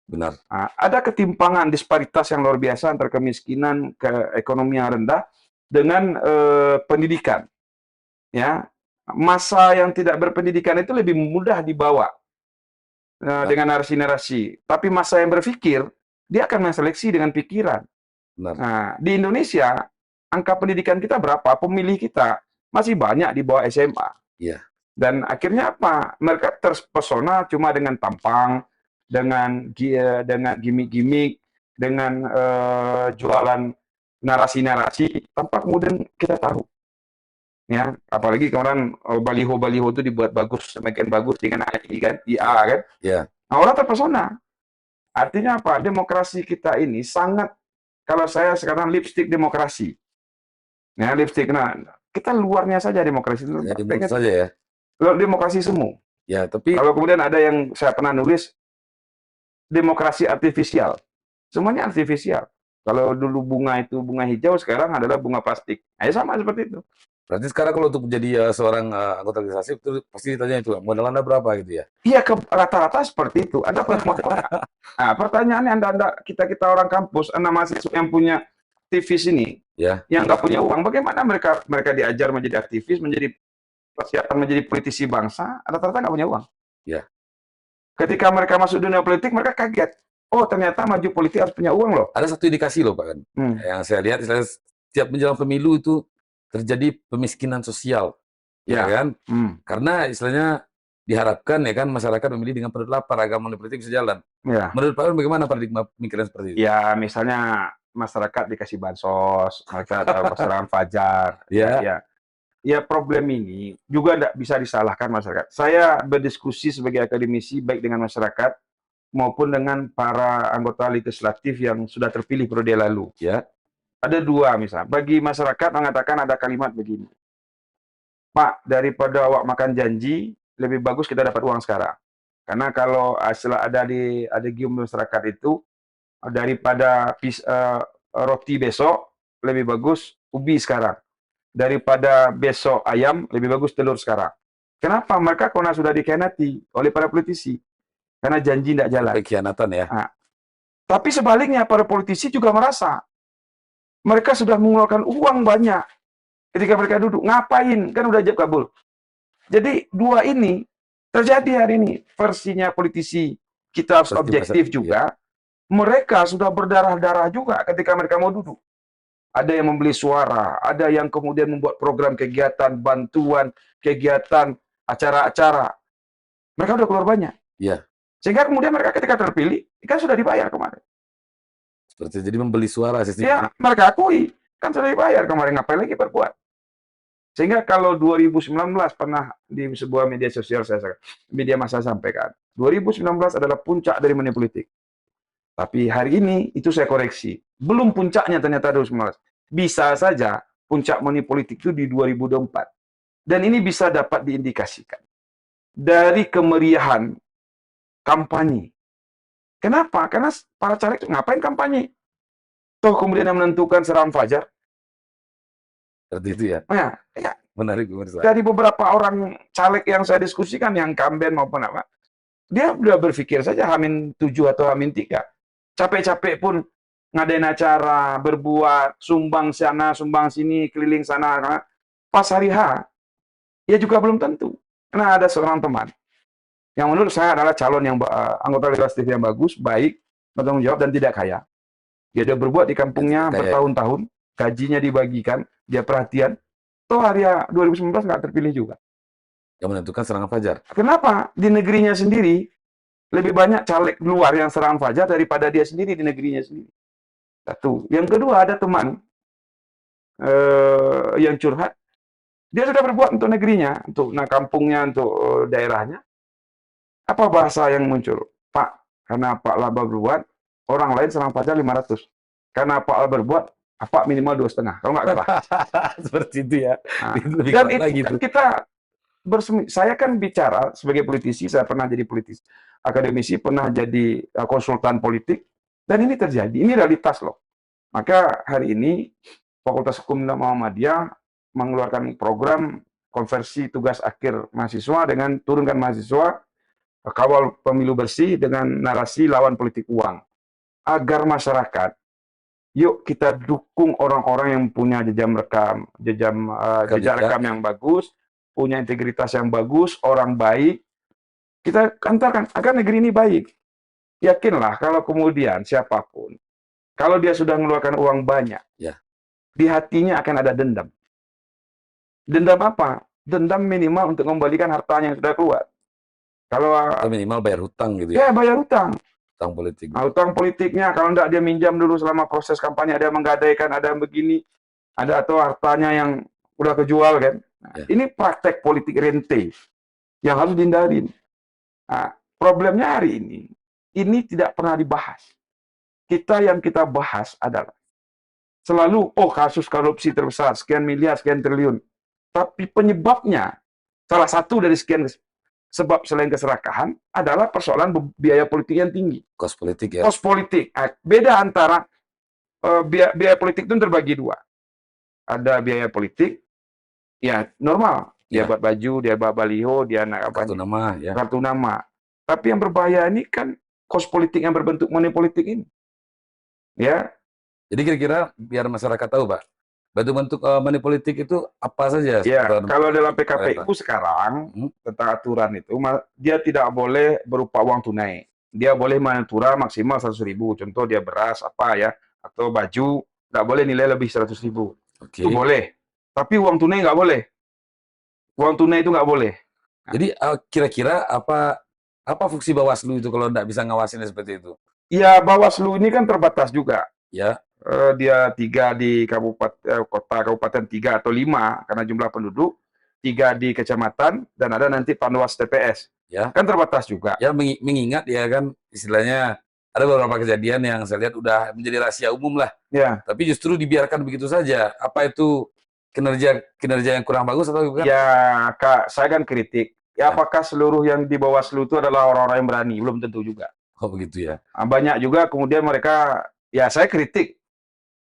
Benar. Ada ketimpangan, disparitas yang luar biasa antara kemiskinan, keekonomian yang rendah dengan pendidikan. Ya, masa yang tidak berpendidikan itu lebih mudah dibawa dengan narasi-narasi. Tapi masa yang berpikir, dia akan menseleksi dengan pikiran. Benar. Nah, di Indonesia, angka pendidikan kita berapa? Pemilih kita masih banyak di bawah SMA. Dan akhirnya apa? Mereka terpesona cuma dengan tampang, dengan gimmick-gimmick, dengan jualan narasi-narasi, tanpa kemudian kita tahu. Ya, apalagi kemarin baliho-baliho itu dibuat bagus, semakin bagus dengan AI kan, IA kan. Nah, orang terpesona. Artinya apa? Demokrasi kita ini sangat, kalau saya sekarang lipstick demokrasi. Ya, lipstick. Nah, kita luarnya saja demokrasi itu. Saja ya. Demokrasi semu. Tapi kalau kemudian ada yang saya pernah nulis demokrasi artifisial, semuanya artifisial. Kalau dulu bunga itu bunga hijau, sekarang adalah bunga plastik. Nah, sama seperti itu. Berarti sekarang kalau untuk menjadi seorang anggota legislatif itu pasti ditanya itu modal Anda berapa gitu ya? Iya, rata-rata seperti itu. Anda punya modal. Nah, pertanyaannya kita orang kampus, Anda mahasiswa yang punya aktivis ini, yang nggak punya uang, bagaimana mereka diajar menjadi aktivis, menjadi persiapan menjadi politisi bangsa, rata-rata nggak punya uang. Ketika mereka masuk dunia politik, mereka kaget. Oh, ternyata maju politik harus punya uang loh. Ada satu indikasi loh Pak kan, yang saya lihat setiap menjelang pemilu itu terjadi pemiskinan sosial, ya Ya. kan? Hmm. Karena istilahnya diharapkan ya kan masyarakat memilih dengan perut lapar agar politik bisa jalan. Ya. Menurut Pak Wan bagaimana paradigma pemikiran seperti itu? Ya, misalnya masyarakat dikasih bansos, mereka ada serangan fajar, Ya. ya problem ini juga tidak bisa disalahkan masyarakat. Saya berdiskusi sebagai akademisi baik dengan masyarakat maupun dengan para anggota legislatif yang sudah terpilih periode lalu. Ya. Ada dua misalnya. Bagi masyarakat mengatakan ada kalimat begini, Pak, daripada awak makan janji, lebih bagus kita dapat uang sekarang. Karena kalau setelah ada gium masyarakat itu, daripada roti besok, lebih bagus ubi sekarang. Daripada besok ayam, lebih bagus telur sekarang. Kenapa? Mereka karena sudah dikhianati oleh para politisi. Karena janji tidak jalan. Pengkhianatan ya. Nah, tapi sebaliknya, para politisi juga merasa mereka sudah mengeluarkan uang banyak ketika mereka duduk. Ngapain? Kan udah jab kabul. Jadi dua ini terjadi hari ini. Versinya politisi kita harus objektif juga. Mereka sudah berdarah-darah juga ketika mereka mau duduk. Ada yang membeli suara, ada yang kemudian membuat program kegiatan, bantuan, kegiatan, acara-acara. Mereka sudah keluar banyak. Iya. Sehingga kemudian mereka ketika terpilih, kan sudah dibayar kemarin. Seperti jadi membeli suara sistem. Ya, mereka akui. Kan sudah dibayar kemarin, ngapain lagi berbuat. Sehingga kalau 2019 pernah di sebuah media sosial media massa sampaikan, 2019 adalah puncak dari money politik. Tapi hari ini itu saya koreksi. Belum puncaknya ternyata 2019. Bisa saja puncak money politik itu di 2024. Dan ini bisa dapat diindikasikan dari kemeriahan kampanye. Kenapa? Karena para caleg ngapain kampanye? Toh kemudian yang menentukan serangan fajar. Seperti itu ya. Nah, ya. Menarik pemirsa. Dari beberapa orang caleg yang saya diskusikan, yang kamben maupun apa, dia udah berpikir saja Hamin 7 atau Hamin 3. Capek-capek pun ngadain acara, berbuat, sumbang sana, sumbang sini, keliling sana. Pas hari H, ya juga belum tentu. Karena ada seorang teman yang menurut saya adalah calon yang anggota legislatif yang bagus, baik, bertanggung jawab, dan tidak kaya. Dia sudah berbuat di kampungnya bertahun-tahun, gajinya dibagikan, dia perhatian. Toh hari 2019 nggak terpilih juga. Yang menentukan serangan fajar. Kenapa? Di negerinya sendiri, lebih banyak caleg luar yang serangan fajar daripada dia sendiri di negerinya sendiri. Satu. Yang kedua, ada teman yang curhat. Dia sudah berbuat untuk negerinya, untuk kampungnya, untuk daerahnya. Apa bahasa yang muncul? Pak, karena Pak Laba berbuat, orang lain serangan fajar 500. Karena Pak Laba berbuat, apa minimal 2,5. Kalau nggak kalah. Seperti itu ya. Nah, Lebih dan kuat itu lagi kan tuh. kita saya kan bicara sebagai politisi, saya pernah jadi politisi, akademisi, pernah jadi konsultan politik, dan ini terjadi, ini realitas loh. Maka hari ini Fakultas Hukum Muhammadiyah mengeluarkan program konversi tugas akhir mahasiswa dengan turunkan mahasiswa kawal pemilu bersih dengan narasi lawan politik uang, agar masyarakat, yuk kita dukung orang-orang yang punya jejak rekam yang bagus, punya integritas yang bagus, orang baik, kita antarkan agar negeri ini baik. Yakinlah kalau kemudian siapapun, kalau dia sudah mengeluarkan uang banyak, ya, di hatinya akan ada dendam. Dendam apa? Dendam minimal untuk mengembalikan hartanya yang sudah keluar. Kalau minimal bayar hutang gitu ya. Ya, bayar hutang. Hutang politik. Nah, hutang politiknya, kalau enggak dia minjam dulu selama proses kampanye, ada yang menggadaikan, ada yang begini, ada atau hartanya yang udah kejual kan. Nah, ya. Ini praktek politik rente yang harus dihindarin. Nah, problemnya hari ini tidak pernah dibahas. Yang kita bahas adalah selalu, kasus korupsi terbesar, sekian miliar, sekian triliun. Tapi penyebabnya, salah satu dari sekian sebab selain keserakahan, adalah persoalan biaya politik yang tinggi. Kos politik ya. Kos politik. Beda antara biaya politik itu terbagi dua. Ada biaya politik, ya normal. Dia buat baju, dia bawa baliho, dia kartu nama, ya. Kartu nama. Tapi yang berbahaya ini kan kos politik yang berbentuk money politik ini. Ya. Jadi kira-kira biar masyarakat tahu, Pak, bentuk-bentuk money politik itu apa saja? Ya, kalau dalam PKPU sekarang tentang aturan itu, dia tidak boleh berupa uang tunai. Dia boleh mentura maksimal 100.000. Contoh dia beras apa ya, atau baju, nggak boleh nilai lebih 100.000. Okay. Itu boleh. Tapi uang tunai nggak boleh. Uang tunai itu nggak boleh. Jadi kira-kira apa fungsi Bawaslu itu kalau nggak bisa ngawasin seperti itu? Ya, Bawaslu ini kan terbatas juga. Ya, Dia 3 di kabupaten kota kabupaten 3 atau 5 karena jumlah penduduk, 3 di kecamatan, dan ada nanti Panwas TPS. ya, Kan terbatas juga. ya mengingat ya kan istilahnya ada beberapa kejadian yang saya lihat udah menjadi rahasia umum lah. Ya, Tapi justru dibiarkan begitu saja. Apa itu kinerja yang kurang bagus atau bukan? ya Kak, saya kan kritik. Ya, Ya. apakah seluruh yang di Bawaslu itu adalah orang-orang yang berani? Belum tentu juga. Oh begitu ya. Banyak juga kemudian mereka, ya saya kritik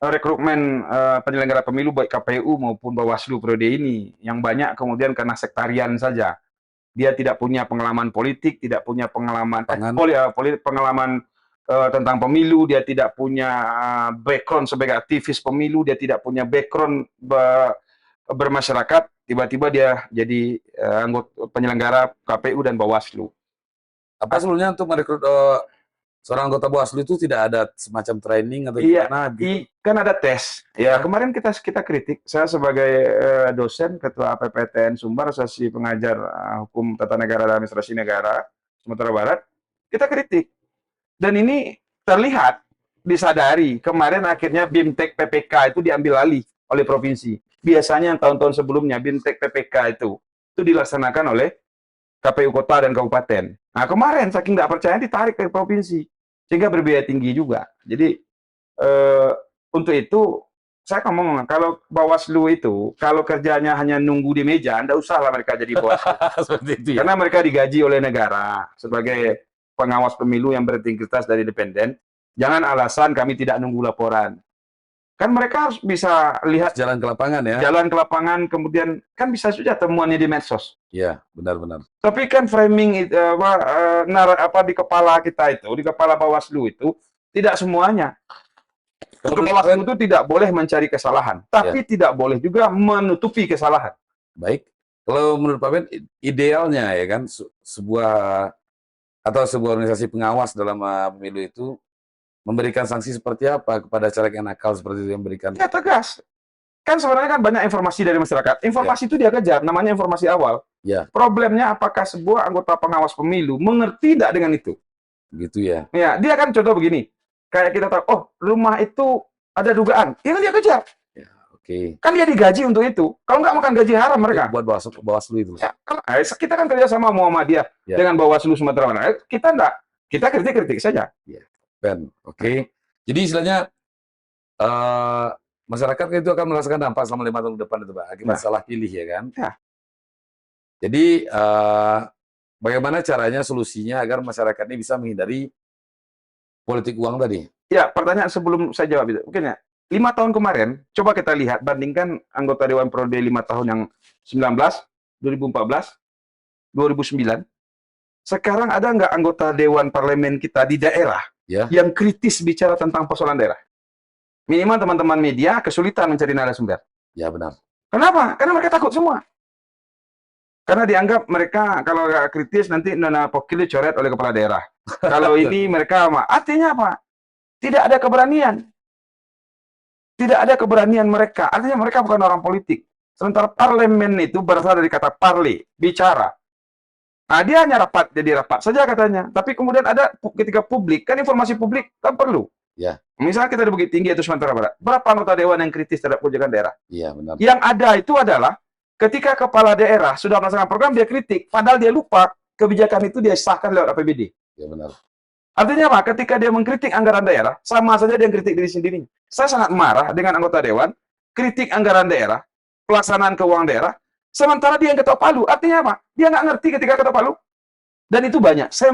rekrutmen penyelenggara pemilu baik KPU maupun Bawaslu periode ini yang banyak kemudian karena sektarian saja. Dia tidak punya pengalaman politik, tidak punya pengalaman pengalaman tentang pemilu, dia tidak punya background sebagai aktivis pemilu, dia tidak punya background bermasyarakat, tiba-tiba dia jadi anggota penyelenggara KPU dan Bawaslu. Apa sebelumnya untuk merekrut seorang anggota Bawaslu itu tidak ada semacam training atau Iya, gimana gitu? kan ada tes. Ya, Ya. kemarin kita kritik. Saya sebagai dosen, ketua APPTN Sumbar, Asosiasi Pengajar Hukum Tata Negara dan Administrasi Negara Sumatera Barat, kita kritik. Dan ini terlihat, disadari. Kemarin akhirnya BIMTEK PPK itu diambil alih oleh provinsi. Biasanya tahun-tahun sebelumnya BIMTEK PPK itu dilaksanakan oleh KPU kota dan kabupaten. Nah, kemarin saking nggak percaya ditarik ke provinsi, sehingga berbiaya tinggi juga. Jadi untuk itu saya ngomong, kalau Bawaslu itu kalau kerjanya hanya nunggu di meja, nggak usahlah mereka jadi Bawaslu. Seperti itu ya. Karena mereka digaji oleh negara sebagai pengawas pemilu yang berintegritas dan independen. Jangan alasan kami tidak nunggu laporan. Kan mereka harus bisa lihat Jalan ke lapangan ya. jalan ke lapangan, kemudian kan bisa saja temuannya di medsos. Iya, benar-benar. Tapi kan framing di kepala kita itu, di kepala Bawaslu itu tidak semuanya. Bawaslu itu tidak boleh mencari kesalahan, tapi tidak boleh juga menutupi kesalahan. Baik. Kalau menurut Pak Ben, idealnya ya kan sebuah organisasi pengawas dalam pemilu itu memberikan sanksi seperti apa kepada caleg yang nakal seperti itu yang memberikan? Ya tegas. Kan sebenarnya kan banyak informasi dari masyarakat. Informasi itu dia kejar, namanya informasi awal. Ya, Problemnya apakah sebuah anggota pengawas pemilu mengerti tidak dengan itu? gitu ya. Ya, dia kan contoh begini. Kayak kita tahu, oh rumah itu ada dugaan. Ya kan dia kejar. Ya, oke. Kan dia digaji untuk itu. Kalau nggak makan gaji haram mereka. Buat Bawaslu itu. Ya, kita kan kerja sama Muhammadiyah dengan Bawaslu Sumatera Barat. Kita enggak. Kita kritik-kritik saja. Ya, Ben. Oke. Jadi istilahnya masyarakat itu akan merasakan dampak selama 5 tahun ke depan itu, Pak, akibat salah pilih ya kan. Ya. Jadi bagaimana caranya solusinya agar masyarakat ini bisa menghindari politik uang tadi? Ya, pertanyaan sebelum saya jawab itu. Mungkin ya, 5 tahun kemarin, coba kita lihat, bandingkan anggota Dewan Periode 5 tahun yang 19, 2014, 2009. Sekarang ada nggak anggota Dewan Parlemen kita di daerah yang kritis bicara tentang persoalan daerah? Minimal teman-teman media kesulitan mencari narasumber. Ya, benar. Kenapa? Karena mereka takut semua. Karena dianggap mereka kalau nggak kritis nanti nona pokil dicoret oleh kepala daerah. Kalau ini mereka artinya apa? Tidak ada keberanian. Tidak ada keberanian mereka. Artinya mereka bukan orang politik. Sementara parlemen itu berasal dari kata parle, bicara. Nah, dia hanya rapat, jadi rapat saja katanya. Tapi kemudian ada ketika publik, kan informasi publik kan perlu. Ya. Misalnya kita di Bukit Tinggi atau Sumatera Barat, berapa anggota dewan yang kritis terhadap kebijakan daerah? Iya, benar. Yang ada itu adalah ketika kepala daerah sudah melaksanakan program, dia kritik, padahal dia lupa kebijakan itu dia sahkan lewat APBD. Ya, benar. Artinya apa? Ketika dia mengkritik anggaran daerah, sama saja dia mengkritik diri sendiri. Saya sangat marah dengan anggota dewan, kritik anggaran daerah, pelaksanaan keuangan daerah, sementara dia yang ketok palu. Artinya apa? Dia nggak ngerti ketika ketok palu. Dan itu banyak. Saya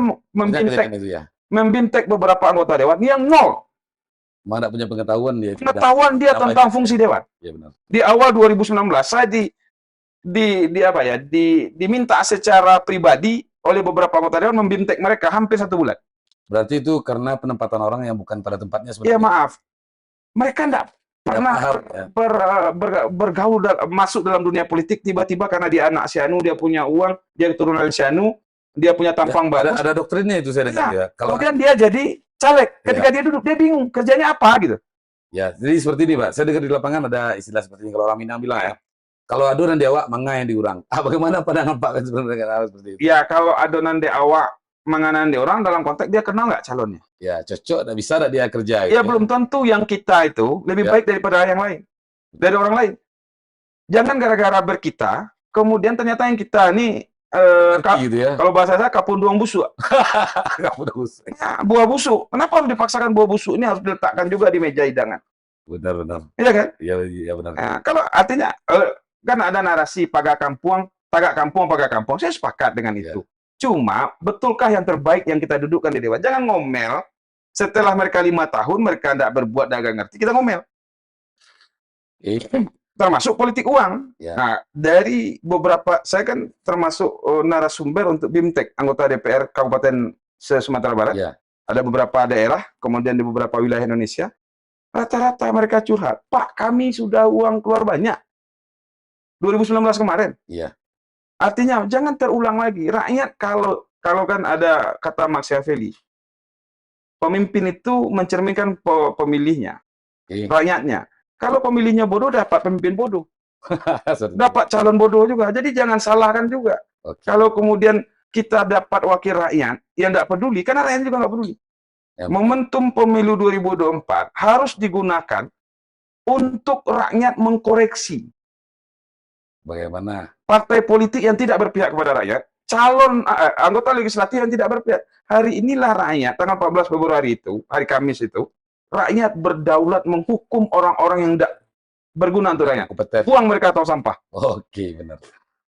membintek beberapa anggota dewan yang nol. Mana punya pengetahuan dia. Pengetahuan dia tentang fungsi dewan. Ya, benar. Di awal 2019 saya diminta secara pribadi oleh beberapa anggota dewan membintek mereka hampir 1 bulan. Berarti itu karena penempatan orang yang bukan pada tempatnya seperti ya, maaf. Mereka enggak pernah bergaul masuk dalam dunia politik, tiba-tiba karena dia anak Sianu, dia punya uang, dia keturunan Sianu, dia punya tampang bagus. Ada doktrinnya itu saya dengar ya. Kemudian dia jadi caleg. Ketika dia duduk, dia bingung kerjanya apa gitu. Ya, jadi seperti ini, Pak. Saya dengar di lapangan ada istilah seperti ini, kalau orang Minang bilang ya, Kalau adonan di awak, mangga yang diurang. Bagaimana pandangan Pak Ben sebenarnya dengan hal seperti itu? Ya kalau adonan di awak menganan di orang dalam konteks dia kenal nggak calonnya? Ya, cocok, nggak bisa nggak dia kerja Ya gitu ya? belum tentu yang kita itu lebih Ya, baik daripada yang lain, dari orang lain. Jangan gara-gara berkita, kemudian ternyata yang kita ini ngerti gitu ya? kalau bahasa saya kapunduang busuk. Kamu udah usai. Ya, buah busuk. Kenapa harus dipaksakan buah busuk ini harus diletakkan juga di meja hidangan? Benar-benar. Iya kan? Iya, iya benar. Nah, kalau artinya kan ada narasi tagak kampung, pagar kampung. Saya sepakat dengan Ya. itu. Cuma betulkah yang terbaik yang kita dudukkan di dewan? Jangan ngomel. Setelah mereka 5 tahun mereka tidak berbuat dan nggak ngerti, kita ngomel. Termasuk politik uang. Ya. Nah, dari beberapa, saya kan termasuk narasumber untuk BIMTEK, anggota DPR Kabupaten Sumatera Barat. Ya. Ada beberapa daerah, kemudian di beberapa wilayah Indonesia. Rata-rata mereka curhat, Pak, kami sudah uang keluar banyak. 2019 kemarin. Iya. Artinya jangan terulang lagi. Rakyat kalau kan ada kata Machiavelli, pemimpin itu mencerminkan pemilihnya, rakyatnya. Kalau pemilihnya bodoh, dapat pemimpin bodoh. Dapat calon bodoh juga. Jadi jangan salahkan juga. Kalau kemudian kita dapat wakil rakyat yang tidak peduli, karena rakyat juga nggak peduli. Ya. Momentum pemilu 2024 harus digunakan untuk rakyat mengkoreksi. Bagaimana? Partai politik yang tidak berpihak kepada rakyat, calon anggota legislatif yang tidak berpihak. Hari inilah rakyat, tanggal 14 Februari itu, hari Kamis itu, rakyat berdaulat menghukum orang-orang yang tidak berguna untuk rakyat. Kompeten. Buang mereka atau sampah. Oke, benar.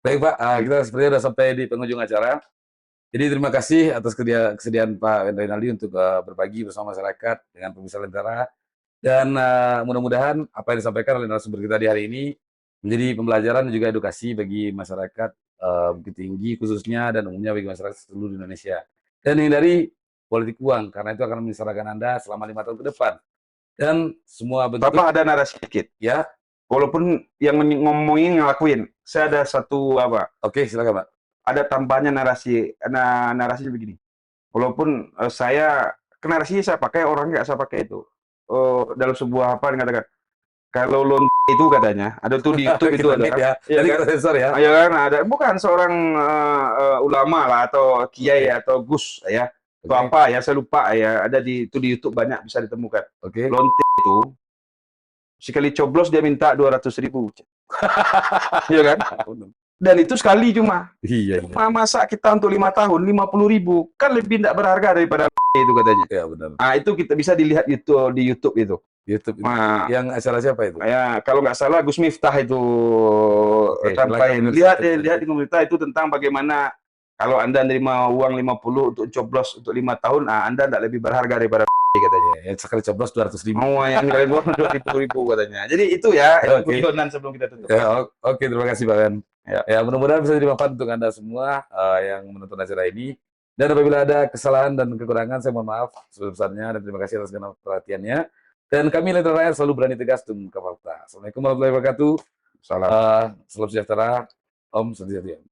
Baik Pak, kita sepertinya sudah sampai di penghujung acara. Jadi terima kasih atas kesediaan Pak Rinaldi untuk berbagi bersama masyarakat dengan pemirsa Lentera. Dan mudah-mudahan apa yang disampaikan oleh narasumber kita di hari ini menjadi pembelajaran dan juga edukasi bagi masyarakat Bukit Tinggi khususnya dan umumnya bagi masyarakat seluruh Indonesia. Dan hindari politik uang karena itu akan menyengsarakan Anda selama 5 tahun ke depan. Dan semua bentuk. Bapak ada narasi sedikit. Ya. Walaupun yang ngomongin ngelakuin. Saya ada satu apa? Oke, silakan Pak. Ada tambahannya narasinya begini. Walaupun saya narasinya saya pakai, orang nggak saya pakai itu. Dalam sebuah apa yang katakan, kalau itu katanya ada tuh di YouTube itu ada ya. Jadi kan sensor ya. Ya kan ada, bukan seorang ulama lah atau kiai atau gus ya atau apa ya, saya lupa ya, ada di YouTube banyak bisa ditemukan. Lonte itu sekali coblos dia minta 200.000. Iya kan? Dan itu sekali cuma. Iya. Masa kita untuk 5 tahun 50.000 kan lebih tidak berharga daripada itu katanya. Iya benar. Nah itu kita bisa dilihat di YouTube itu. YouTube itu. Yang acara siapa itu? Ya kalau nggak salah Gus Miftah itu sampaikan. Lihat di komunitas itu tentang bagaimana kalau Anda nerima uang 50 untuk coblos untuk 5 tahun, Anda tidak lebih berharga daripada katanya. Yang sekali coblos 200.000. Oh, yang sekali coblos 200.000 katanya. Jadi itu ya guyonan sebelum kita tutup. Ya, oke, terima kasih Pak Ben. Ya, mudah-mudahan bisa jadi manfaat untuk Anda semua yang menonton acara ini. Dan apabila ada kesalahan dan kekurangan, saya mohon maaf sebesar-besarnya dan terima kasih atas segala perhatiannya. Dan kami Lentera Rakyat selalu berani tegas untuk mengungkap fakta. Assalamualaikum warahmatullahi wabarakatuh. Salam sejahtera. Om Swastiastu.